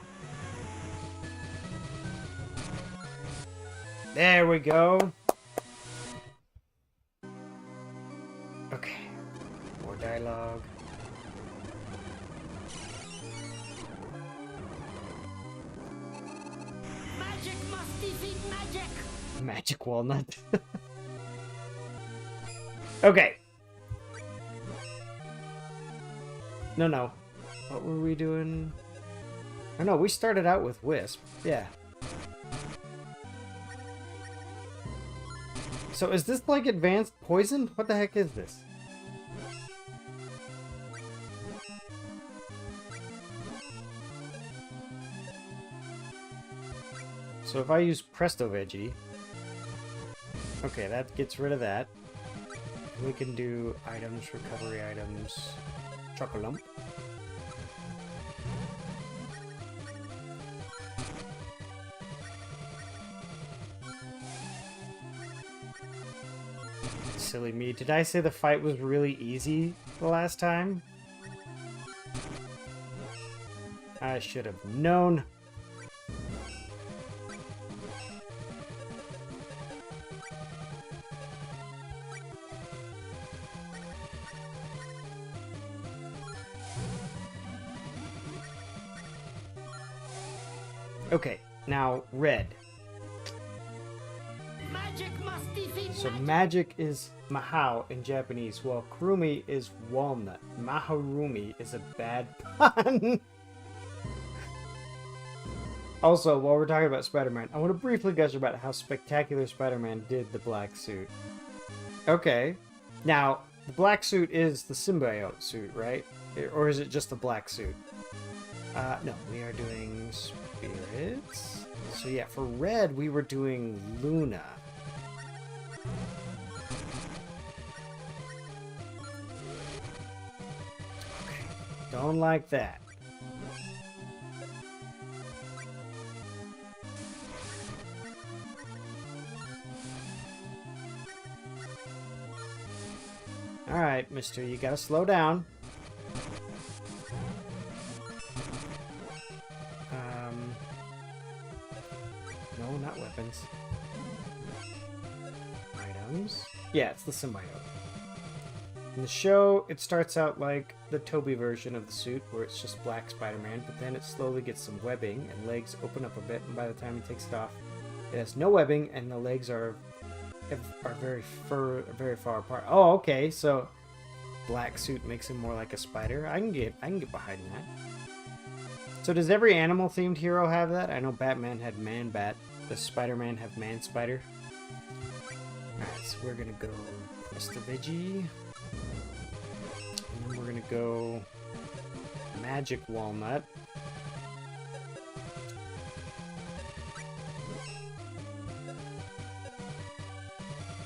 There we go. Okay. More dialogue. Magic must defeat magic. Magic walnut. Okay. No. What were we doing? Oh no, we started out with Wisp. Yeah. So is this like advanced poison? What the heck is this? So if I use Presto Veggie... Okay, that gets rid of that. We can do items, recovery items, Chocolump. Silly me. Did I say the fight was really easy the last time? I should have known. Okay, now red. Magic must defeat So magic. magic is Mahau in Japanese, while Kurumi is walnut. Maharumi is a bad pun. Also, while we're talking about Spider-Man, I want to briefly gush about how spectacular Spider-Man did the black suit. Okay. Now, the black suit is the symbiote suit, right? Or is it just the black suit? No, we are doing spirits. So yeah, for red, we were doing Luna. Okay, don't like that. Alright, mister, you gotta slow down. No, not weapons. Items. Yeah, it's the symbiote. In the show, it starts out like the Toby version of the suit, where it's just black Spider-Man, but then it slowly gets some webbing, and legs open up a bit, and by the time he takes it off, it has no webbing, and the legs are very far apart. Oh, okay, so black suit makes him more like a spider. I can get behind that. So does every animal-themed hero have that? I know Batman had Man-Bat. Does Spider-Man have Man-Spider? Alright, so we're gonna go Mr. Veggie. And then we're gonna go Magic Walnut.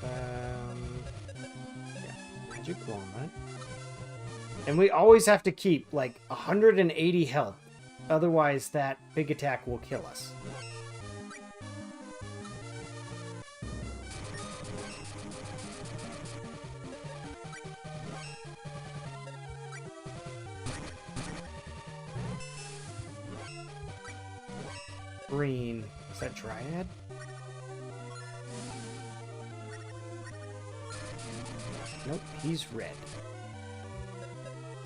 Yeah, Magic Walnut. And we always have to keep like 180 health. Otherwise, that big attack will kill us. Green. Is that Dryad? Nope, he's red.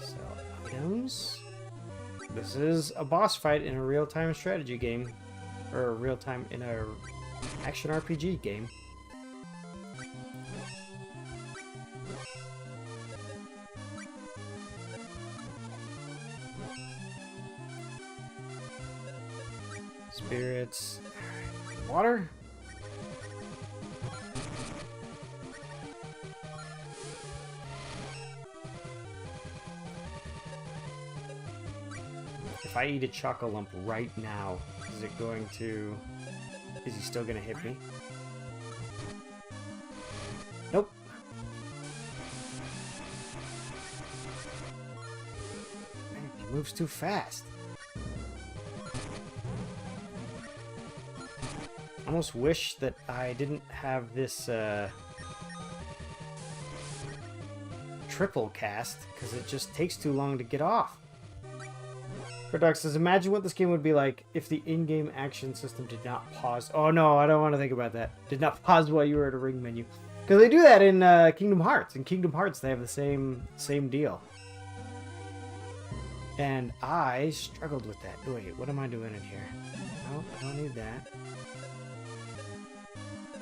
So, items. This is a boss fight in a real-time strategy game. Or a real-time in a action RPG game. Spirits. Water? If I eat a Chocolump right now, is it going to... Is he still going to hit me? Nope. Man, he moves too fast. I almost wish that I didn't have this triple cast, because it just takes too long to get off. Paradox says, imagine what this game would be like if the in-game action system did not pause. Oh no, I don't want to think about that. Did not pause while you were at a ring menu. Because they do that in Kingdom Hearts. In Kingdom Hearts, they have the same deal. And I struggled with that. Wait, what am I doing in here? No, I don't need that.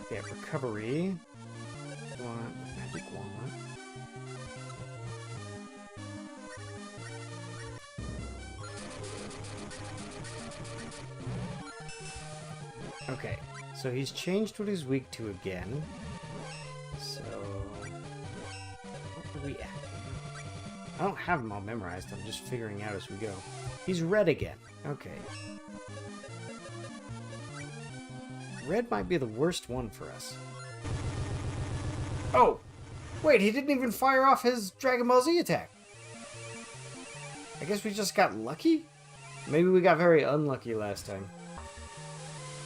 Okay, recovery. Want magic walnut. Okay, so he's changed what he's weak to again. So, what are we at? I don't have them all memorized, I'm just figuring out as we go. He's red again. Okay. Red might be the worst one for us. Oh! Wait, he didn't even fire off his Dragon Ball Z attack! I guess we just got lucky? Maybe we got very unlucky last time.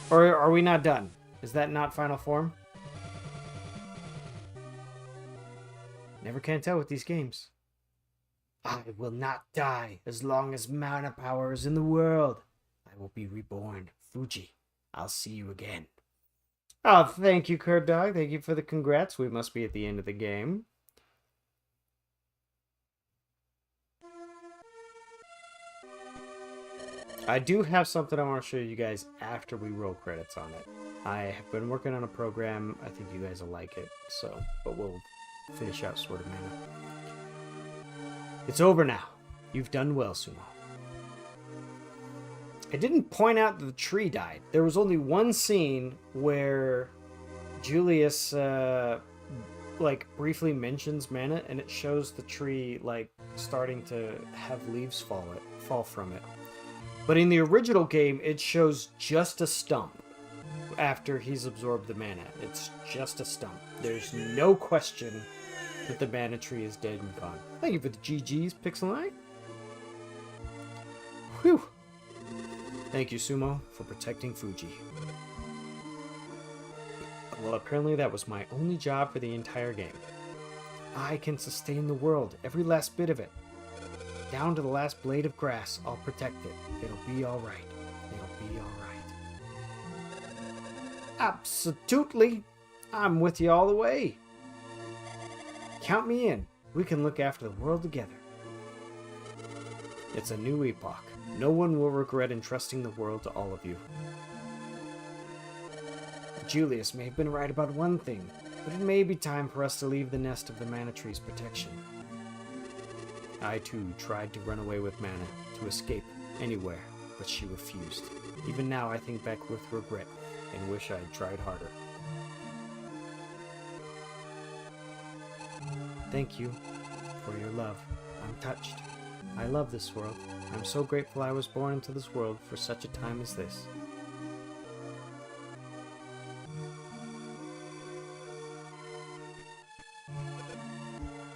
Or are we not done? Is that not final form? Never can tell with these games. I will not die as long as mana power is in the world. I will be reborn. Fuji, I'll see you again. Oh, thank you, Kurt Dog. Thank you for the congrats. We must be at the end of the game. I do have something I want to show you guys after we roll credits on it. I have been working on a program. I think you guys will like it. So, but we'll finish out Sword of Mana. It's over now. You've done well, Sumo. I didn't point out that the tree died. There was only one scene where Julius, like, briefly mentions mana, and it shows the tree, like, starting to have leaves fall from it. But in the original game, it shows just a stump after he's absorbed the mana. It's just a stump. There's no question that the mana tree is dead and gone. Thank you for the GG's, Pixelite. Whew. Thank you, Sumo, for protecting Fuji. Well, apparently that was my only job for the entire game. I can sustain the world, every last bit of it. Down to the last blade of grass, I'll protect it. It'll be alright. It'll be alright. Absolutely. I'm with you all the way. Count me in. we can look after the world together. It's a new epoch. No one will regret entrusting the world to all of you. Julius may have been right about one thing, but it may be time for us to leave the nest of the Mana Tree's protection. I too tried to run away with Mana, to escape anywhere, but she refused. Even now I think back with regret and wish I had tried harder. Thank you for your love. I'm touched. I love this world. I'm so grateful I was born into this world for such a time as this.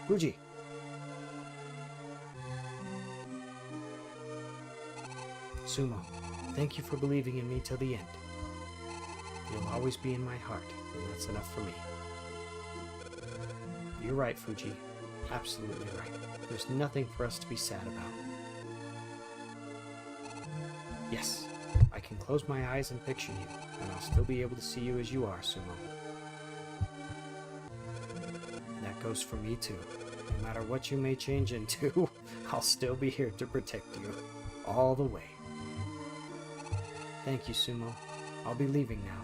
Fuji. Sumo, thank you for believing in me till the end. You'll always be in my heart, and that's enough for me. You're right, Fuji. Absolutely right. There's nothing for us to be sad about. Yes, I can close my eyes and picture you, and I'll still be able to see you as you are, Sumo. That goes for me too. No matter what you may change into, I'll still be here to protect you. All the way. Thank you, Sumo. I'll be leaving now.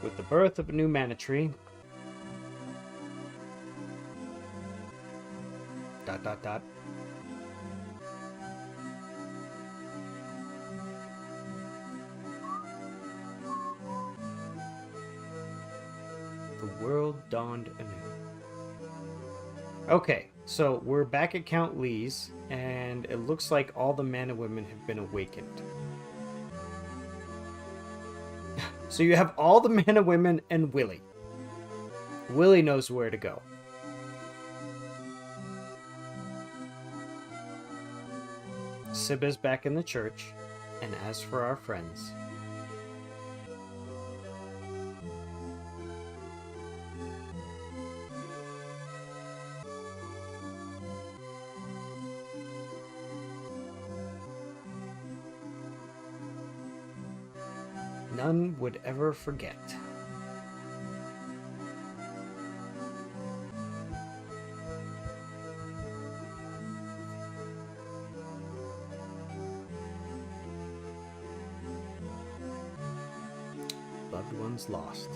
With the birth of a new Mana Tree, ... The world dawned anew. Okay, so we're back at Count Lee's, and it looks like all the Mana Women have been awakened. So you have all the Mana Women and Willy. Willy knows where to go. Sibba's back in the church, and as for our friends... none would ever forget. Loved ones lost.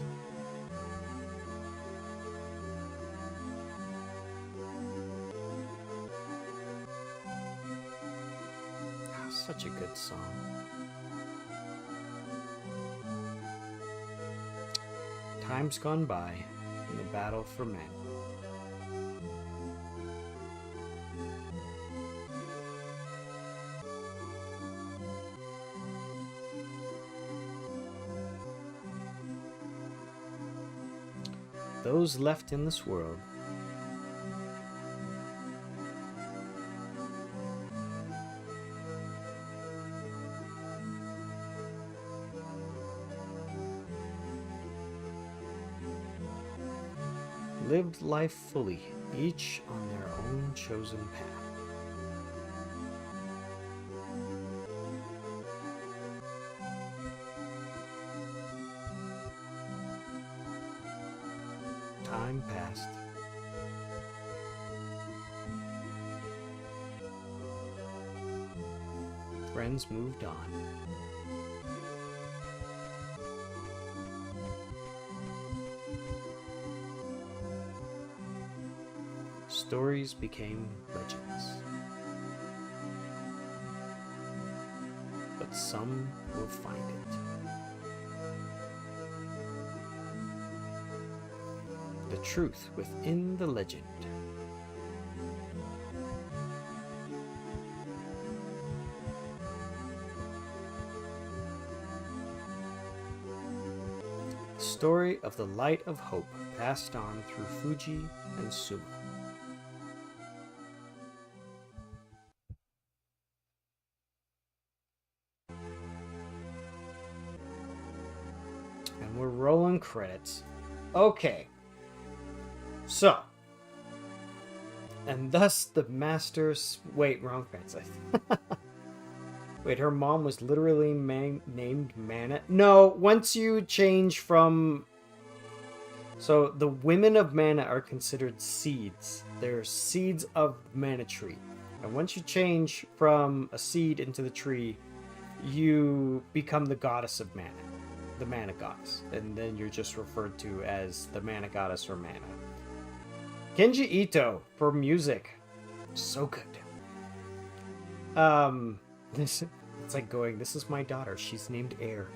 Such a good song. Time's gone by in the battle for men. Those left in this world lived life fully, each on their own chosen path. Time passed. Friends moved on. Stories became legends. But some will find it. The truth within the legend. story of the light of hope passed on through Fuji and Sumo. And we're rolling credits. Okay. So. And thus the masters... Wait, wrong translation. Wait, her mom was literally named Mana? No, once you change from... So, the women of Mana are considered seeds. They're seeds of Mana tree. And once you change from a seed into the tree, you become the goddess of Mana. The Mana goddess. And then you're just referred to as the Mana goddess or Mana. Kenji Ito for music. So good. It's like going, this is my daughter. She's named Air.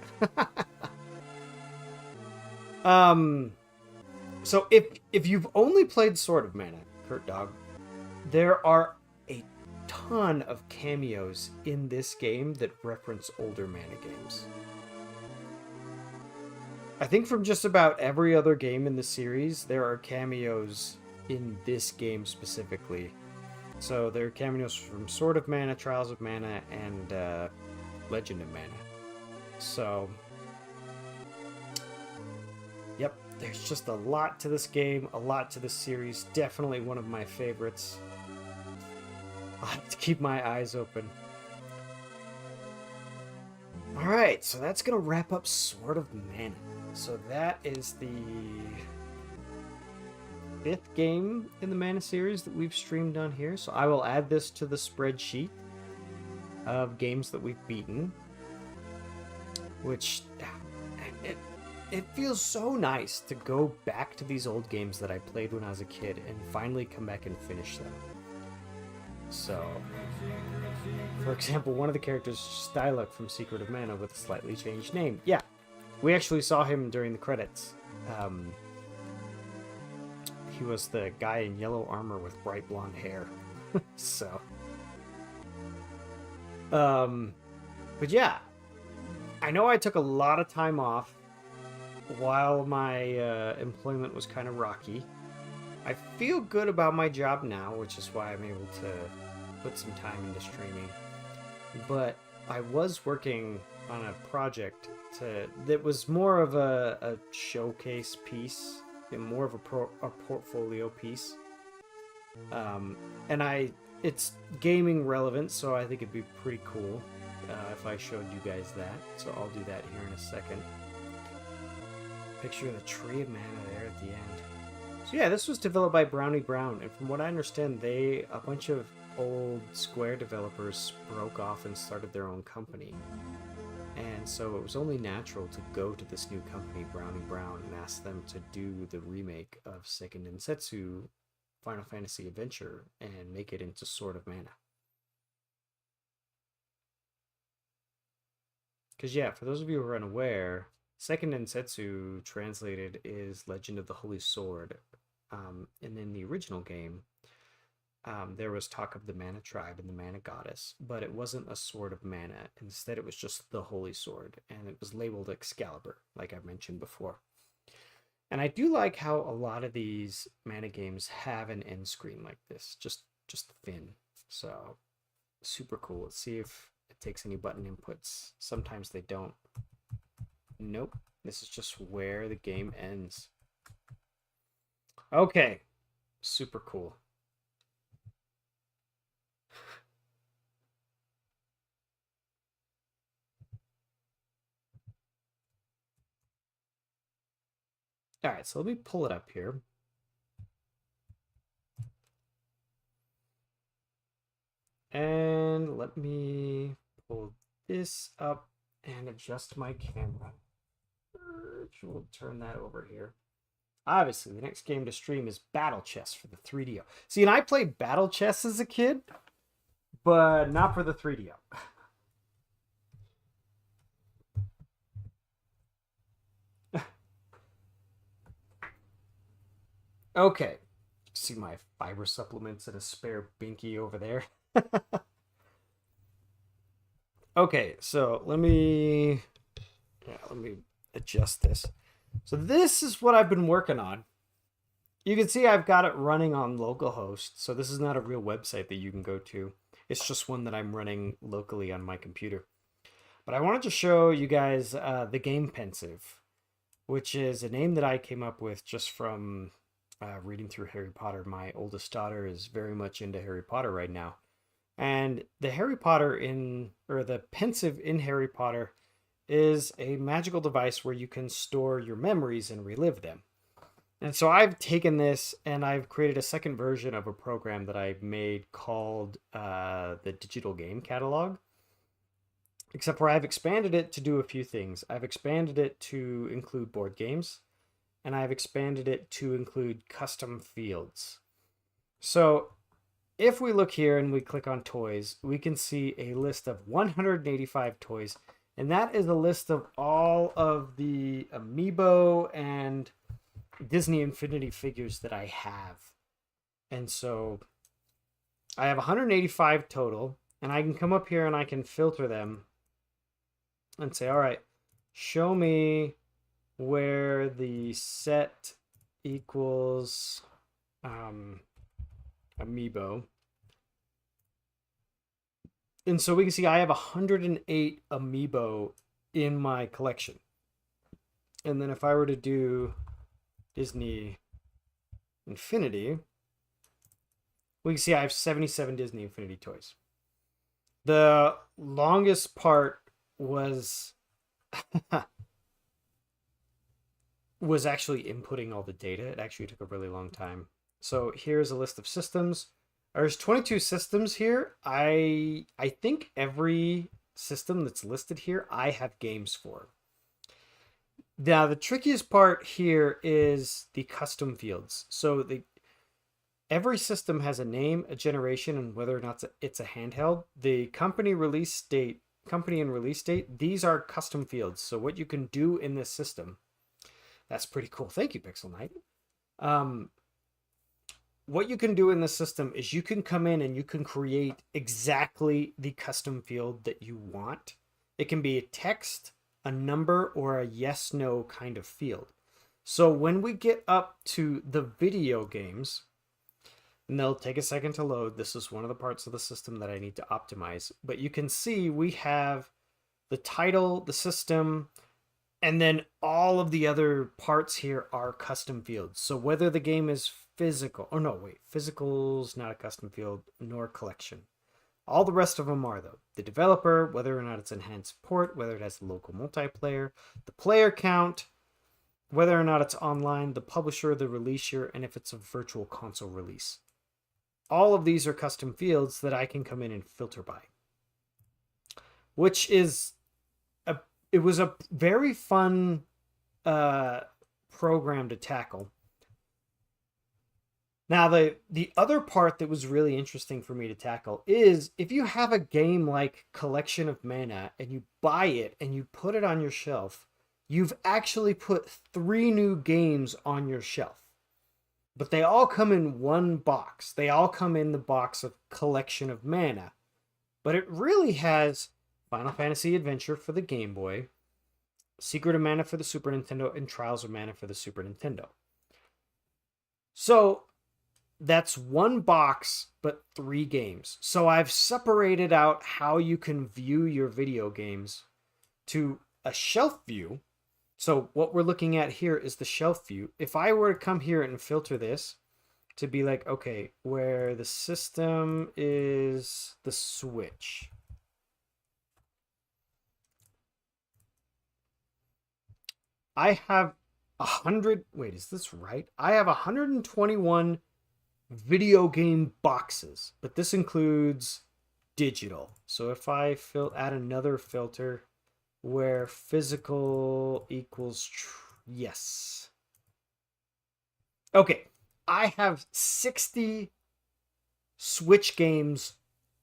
So if you've only played Sword of Mana, Kurt Dog, there are a ton of cameos in this game that reference older Mana games. I think from just about every other game in the series, there are cameos in this game specifically. So there are cameos from Sword of Mana, Trials of Mana, and Legend of Mana. So, yep, there's just a lot to this game, a lot to this series. Definitely one of my favorites. I'll have to keep my eyes open. Alright, so that's going to wrap up Sword of Mana. So that is the 5th game in the Mana series that we've streamed on here. So I will add this to the spreadsheet of games that we've beaten. Which, it feels so nice to go back to these old games that I played when I was a kid and finally come back and finish them. So, for example, one of the characters is Styluk from Secret of Mana with a slightly changed name. Yeah, we actually saw him during the credits. He was the guy in yellow armor with bright blonde hair. So. But yeah. I know I took a lot of time off while my employment was kind of rocky. I feel good about my job now, which is why I'm able to put some time into streaming. But I was working on a project that was more of a showcase piece, and more of a portfolio piece. And it's gaming relevant, so I think it'd be pretty cool if I showed you guys that. So I'll do that here in a second. Picture of the Tree of Mana there at the end. So yeah, this was developed by Brownie Brown, and from what I understand, a bunch of old Square developers broke off and started their own company. And so it was only natural to go to this new company, Brownie Brown, and ask them to do the remake of Seiken Densetsu Final Fantasy Adventure and make it into Sword of Mana. Because yeah, for those of you who are unaware, Seiken Densetsu translated is Legend of the Holy Sword. And in the original game, there was talk of the Mana Tribe and the Mana Goddess, but it wasn't a Sword of Mana. Instead, it was just the Holy Sword, and it was labeled Excalibur, like I mentioned before. And I do like how a lot of these Mana games have an end screen like this, just thin. So, super cool. Let's see if it takes any button inputs. Sometimes they don't. Nope. This is just where the game ends. Okay. Super cool. All right, so let me pull it up here. And let me pull this up and adjust my camera. We'll turn that over here. Obviously, the next game to stream is Battle Chess for the 3DO. See, and I played Battle Chess as a kid, but not for the 3DO. Okay. See my fiber supplements and a spare binky over there. Okay, so let me adjust this. So this is what I've been working on. You can see I've got it running on localhost, so this is not a real website that you can go to. It's just one that I'm running locally on my computer. But I wanted to show you guys the game Pensive, which is a name that I came up with just from reading through Harry Potter. My oldest daughter is very much into Harry Potter right now. And the the Pensive in Harry Potter is a magical device where you can store your memories and relive them. And so I've taken this and I've created a second version of a program that I've made called the Digital Game Catalog. Except for I've expanded it to do a few things. I've expanded it to include board games, and I've expanded it to include custom fields. So if we look here and we click on toys, we can see a list of 185 toys, and that is a list of all of the Amiibo and Disney Infinity figures that I have. And so I have 185 total, and I can come up here and I can filter them and say, all right, show me where the set equals Amiibo. And so we can see I have 108 Amiibo in my collection. And then if I were to do Disney Infinity, we can see I have 77 Disney Infinity toys. The longest part was actually inputting all the data. It actually took a really long time. So here's a list of systems. There's 22 systems here. I think every system that's listed here I have games for. Now the trickiest part here is the custom fields. So every system has a name, a generation, and whether or not it's a handheld. The company and release date, these are custom fields. So what you can do in this system, that's pretty cool. Thank you, Pixel Knight. What you can do in this system is you can come in and you can create exactly the custom field that you want. It can be a text, a number, or a yes/no kind of field. So when we get up to the video games, and they'll take a second to load. This is one of the parts of the system that I need to optimize. But you can see we have the title, the system, and then all of the other parts here are custom fields. So whether the game is physical, oh no, wait, physical's not a custom field, nor collection. All the rest of them are though. The developer, whether or not it's enhanced support, whether it has local multiplayer, the player count, whether or not it's online, the publisher, the release year, and if it's a virtual console release. All of these are custom fields that I can come in and filter by, which is it was a very fun program to tackle. Now, the other part that was really interesting for me to tackle is if you have a game like Collection of Mana and you buy it and you put it on your shelf, you've actually put 3 new games on your shelf. But they all come in one box. They all come in the box of Collection of Mana. But it really has Final Fantasy Adventure for the Game Boy, Secret of Mana for the Super Nintendo, and Trials of Mana for the Super Nintendo. So that's one box, but 3 games. So I've separated out how you can view your video games to a shelf view. So what we're looking at here is the shelf view. If I were to come here and filter this to be like, okay, where the system is the Switch. I have 100, wait, is this right? I have 121 video game boxes, but this includes digital. So if I add another filter where physical equals yes. Okay, I have 60 Switch games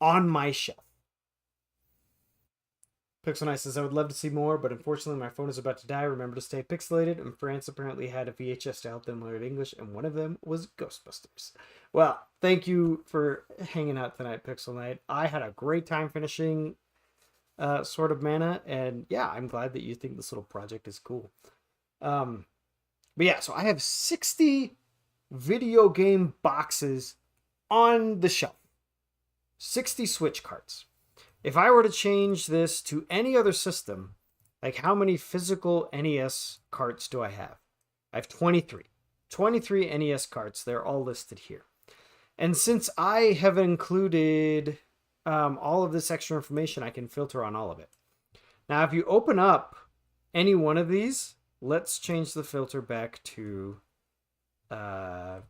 on my shelf. Pixel Knight says, I would love to see more, but unfortunately my phone is about to die. Remember to stay pixelated. And France apparently had a VHS to help them learn English, and one of them was Ghostbusters. Well, thank you for hanging out tonight, Pixel Knight. I had a great time finishing Sword of Mana, and yeah, I'm glad that you think this little project is cool. But yeah, so I have 60 video game boxes on the shelf. 60 Switch carts. If I were to change this to any other system, like how many physical NES carts do I have? I have 23. 23 NES carts. They're all listed here. And since I have included all of this extra information, I can filter on all of it. Now, if you open up any one of these, let's change the filter back to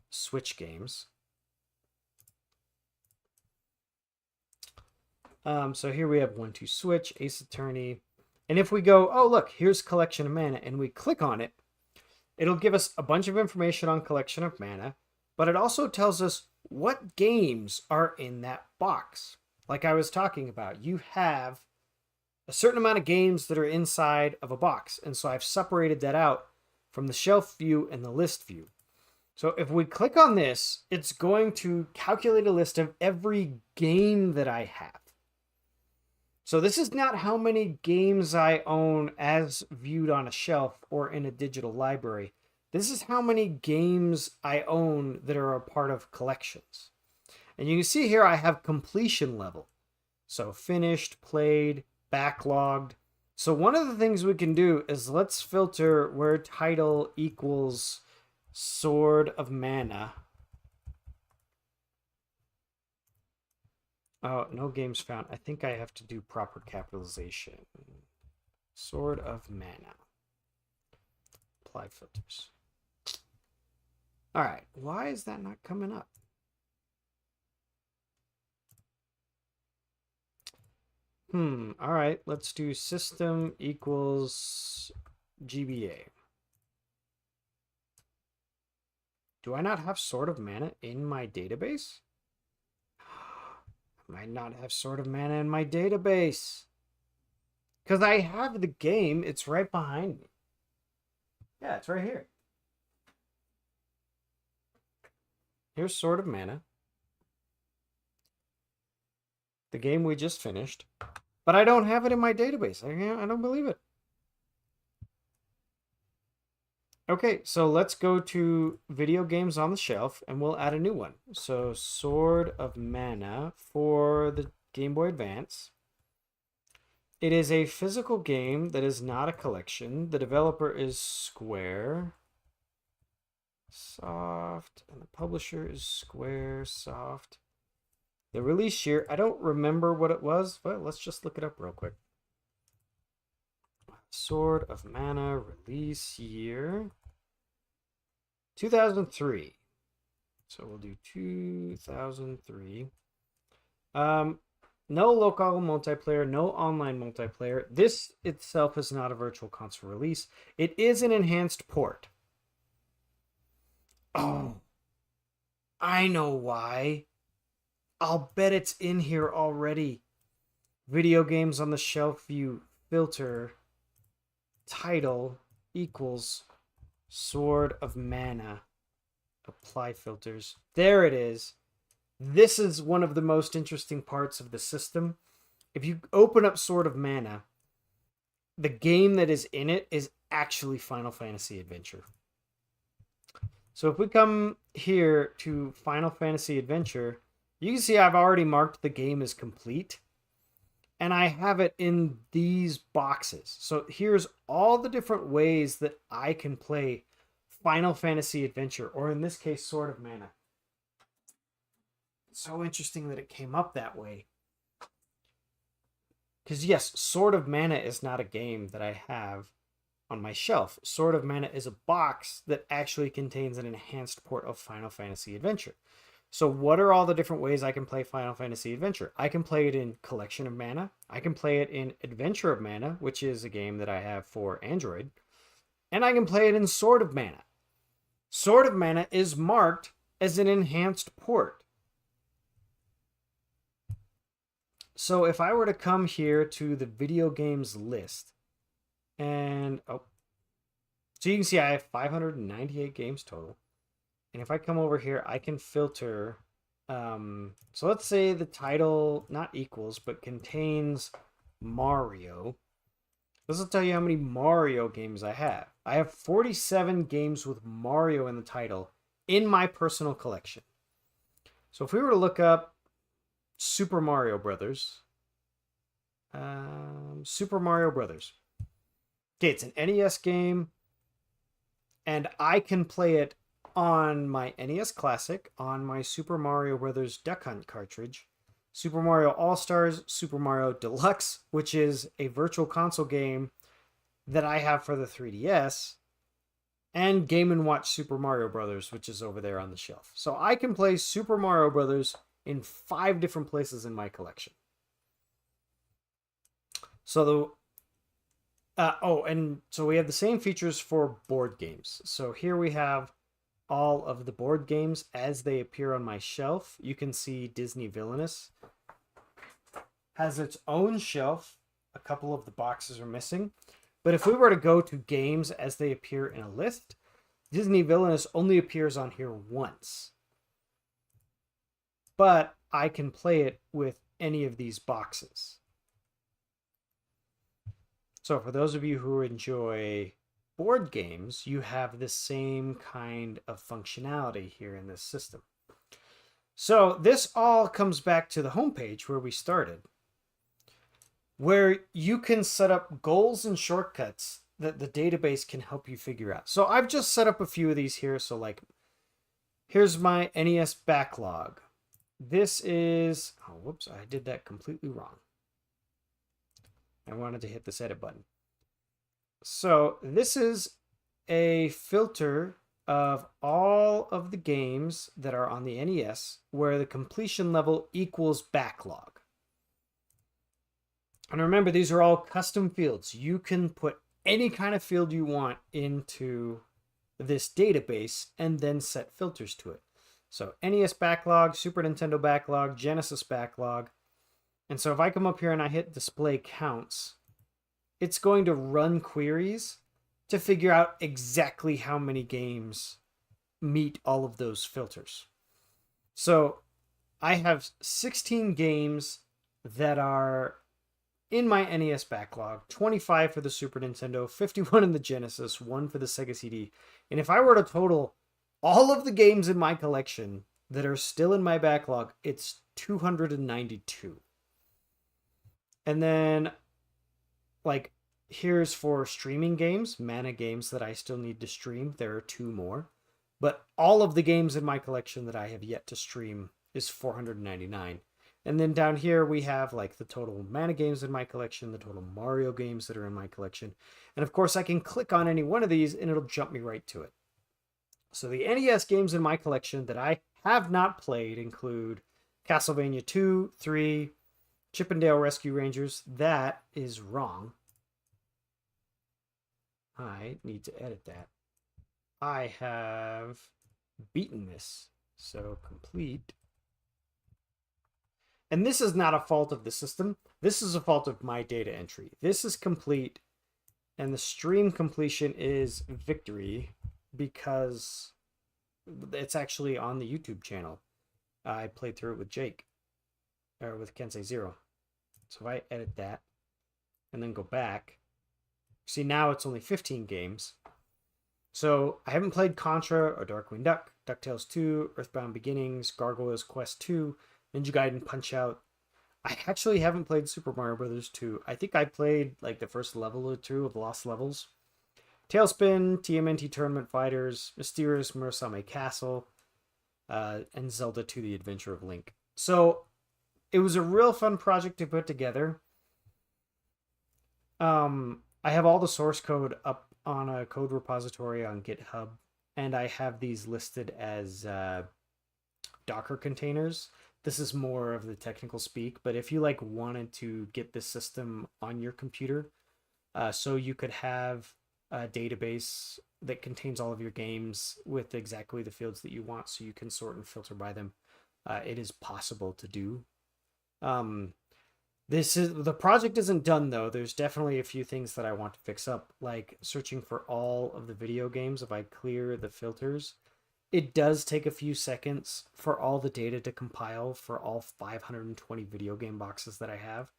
Switch games. So here we have 1-2 Switch, Ace Attorney. And if we go, oh, look, here's Collection of Mana, and we click on it, it'll give us a bunch of information on Collection of Mana, but it also tells us what games are in that box. Like I was talking about, you have a certain amount of games that are inside of a box. And so I've separated that out from the shelf view and the list view. So if we click on this, it's going to calculate a list of every game that I have. So this is not how many games I own as viewed on a shelf or in a digital library. This is how many games I own that are a part of collections. And you can see here I have completion level. So finished, played, backlogged. So one of the things we can do is let's filter where title equals Sword of Mana. Oh, no games found. I think I have to do proper capitalization. Sword of Mana. Apply filters. All right. Why is that not coming up? All right. Let's do system equals GBA. Do I not have Sword of Mana in my database? I might not have Sword of Mana in my database. Because I have the game. It's right behind me. Yeah, it's right here. Here's Sword of Mana. The game we just finished. But I don't have it in my database. I don't believe it. Okay, so let's go to video games on the shelf and we'll add a new one. So Sword of Mana for the Game Boy Advance. It is a physical game that is not a collection. The developer is Square Soft and the publisher is Square Soft. The release year, I don't remember what it was, but let's just look it up real quick. Sword of Mana release year 2003. So we'll do 2003. No local multiplayer, no online multiplayer. This itself is not a virtual console release. It is an enhanced port. Oh, I know why. I'll bet it's in here already. Video games on the shelf view filter title equals Sword of Mana. Apply filters. There it is. This is one of the most interesting parts of the system. If you open up Sword of Mana, the game that is in it is actually Final Fantasy Adventure. So if we come here to Final Fantasy Adventure, you can see I've already marked the game as complete. And I have it in these boxes. So here's all the different ways that I can play Final Fantasy Adventure, or in this case, Sword of Mana. It's so interesting that it came up that way. Because yes, Sword of Mana is not a game that I have on my shelf. Sword of Mana is a box that actually contains an enhanced port of Final Fantasy Adventure. So what are all the different ways I can play Final Fantasy Adventure? I can play it in Collection of Mana. I can play it in Adventure of Mana, which is a game that I have for Android. And I can play it in Sword of Mana. Sword of Mana is marked as an enhanced port. So if I were to come here to the video games list, and so you can see I have 598 games total. And if I come over here, I can filter. So let's say the title not equals, but contains Mario. This will tell you how many Mario games I have. I have 47 games with Mario in the title in my personal collection. So if we were to look up Super Mario Brothers, Super Mario Brothers. Okay, it's an NES game, and I can play it on my NES Classic, on my Super Mario Brothers Duck Hunt cartridge, Super Mario All-Stars, Super Mario Deluxe, which is a virtual console game that I have for the 3DS, and Game & Watch Super Mario Brothers, which is over there on the shelf. So I can play Super Mario Brothers in 5 different places in my collection. So so we have the same features for board games. So here we have all of the board games as they appear on my shelf. You can see Disney Villainous has its own shelf. A couple of the boxes are missing. But if we were to go to games as they appear in a list, Disney Villainous only appears on here once. But I can play it with any of these boxes. So for those of you who enjoy board games, you have the same kind of functionality here in this system. So this all comes back to the homepage where we started, where you can set up goals and shortcuts that the database can help you figure out. So I've just set up a few of these here. So like, here's my NES backlog. This is, oh, whoops, I did that completely wrong. I wanted to hit this edit button. So this is a filter of all of the games that are on the NES where the completion level equals backlog. And remember, these are all custom fields. You can put any kind of field you want into this database and then set filters to it. So NES backlog, Super Nintendo backlog, Genesis backlog. And so if I come up here and I hit display counts, it's going to run queries to figure out exactly how many games meet all of those filters. So I have 16 games that are in my NES backlog, 25 for the Super Nintendo, 51 in the Genesis, 1 for the Sega CD. And if I were to total all of the games in my collection that are still in my backlog, it's 292. And then, like, here's for streaming games, mana games that I still need to stream. There are 2 more. But all of the games in my collection that I have yet to stream is 499. And then down here we have like the total mana games in my collection, the total Mario games that are in my collection. And of course I can click on any one of these and it'll jump me right to it. So the NES games in my collection that I have not played include Castlevania 2, 3, Chip 'n Dale Rescue Rangers. That is wrong. I need to edit that. I have beaten this. So complete. And this is not a fault of the system. This is a fault of my data entry. This is complete. And the stream completion is victory because it's actually on the YouTube channel. I played through it with Jake. Or with Kensei Zero. So if I edit that and then go back, see now it's only 15 games. So I haven't played Contra or Darkwing Duck, DuckTales 2, Earthbound Beginnings, Gargoyles Quest 2, Ninja Gaiden Punch-Out. I actually haven't played Super Mario Brothers 2. I think I played like the first level or 2 of Lost Levels. Tailspin, TMNT Tournament Fighters, Mysterious Murasame Castle, and Zelda 2: The Adventure of Link. So it was a real fun project to put together. I have all the source code up on a code repository on GitHub, and I have these listed as Docker containers. This is more of the technical speak, but if you like wanted to get this system on your computer, so you could have a database that contains all of your games with exactly the fields that you want, so you can sort and filter by them, it is possible to do. The project isn't done though. There's definitely a few things that I want to fix up, like searching for all of the video games. If I clear the filters, it does take a few seconds for all the data to compile for all 520 video game boxes that I have.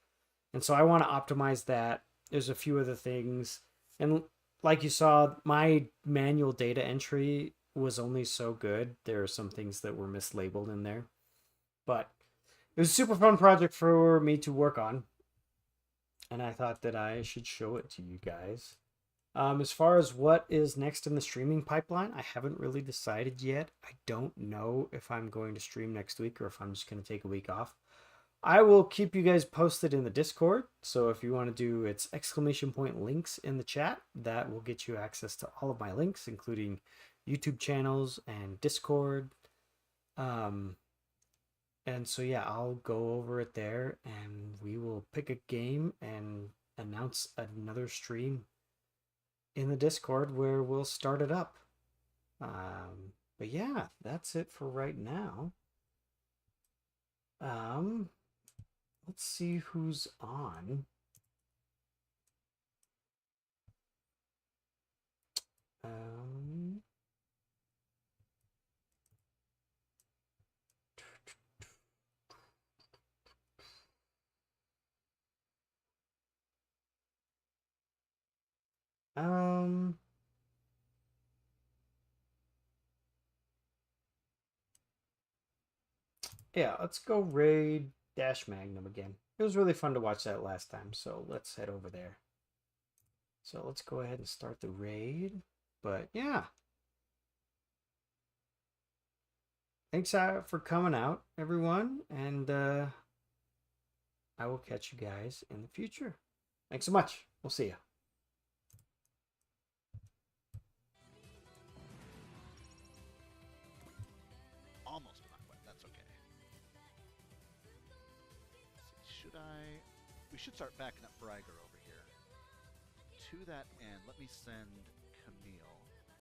And so I want to optimize that there's a few other things, and like you saw, my manual data entry was only so good. There are some things that were mislabeled in there, but it was a super fun project for me to work on, and I thought that I should show it to you guys. As far as what is next in the streaming pipeline, I haven't really decided yet. I don't know if I'm going to stream next week or if I'm just going to take a week off. I will keep you guys posted in the Discord. So if you want to do its exclamation point links in the chat, that will get you access to all of my links, including YouTube channels and Discord. And so yeah, I'll go over it there and we will pick a game and announce another stream in the Discord where we'll start it up. But yeah, that's it for right now. Let's see who's on. Um, um, yeah, let's go raid Dash Magnum again. It was really fun to watch that last time, so let's head over there. So let's go ahead and start the raid. But yeah. Thanks for coming out, everyone, and I will catch you guys in the future. Thanks so much. We'll see you. Almost not wet. That's okay. Let's see, should I? We should start backing up Breiger over here. To that end, let me send Camille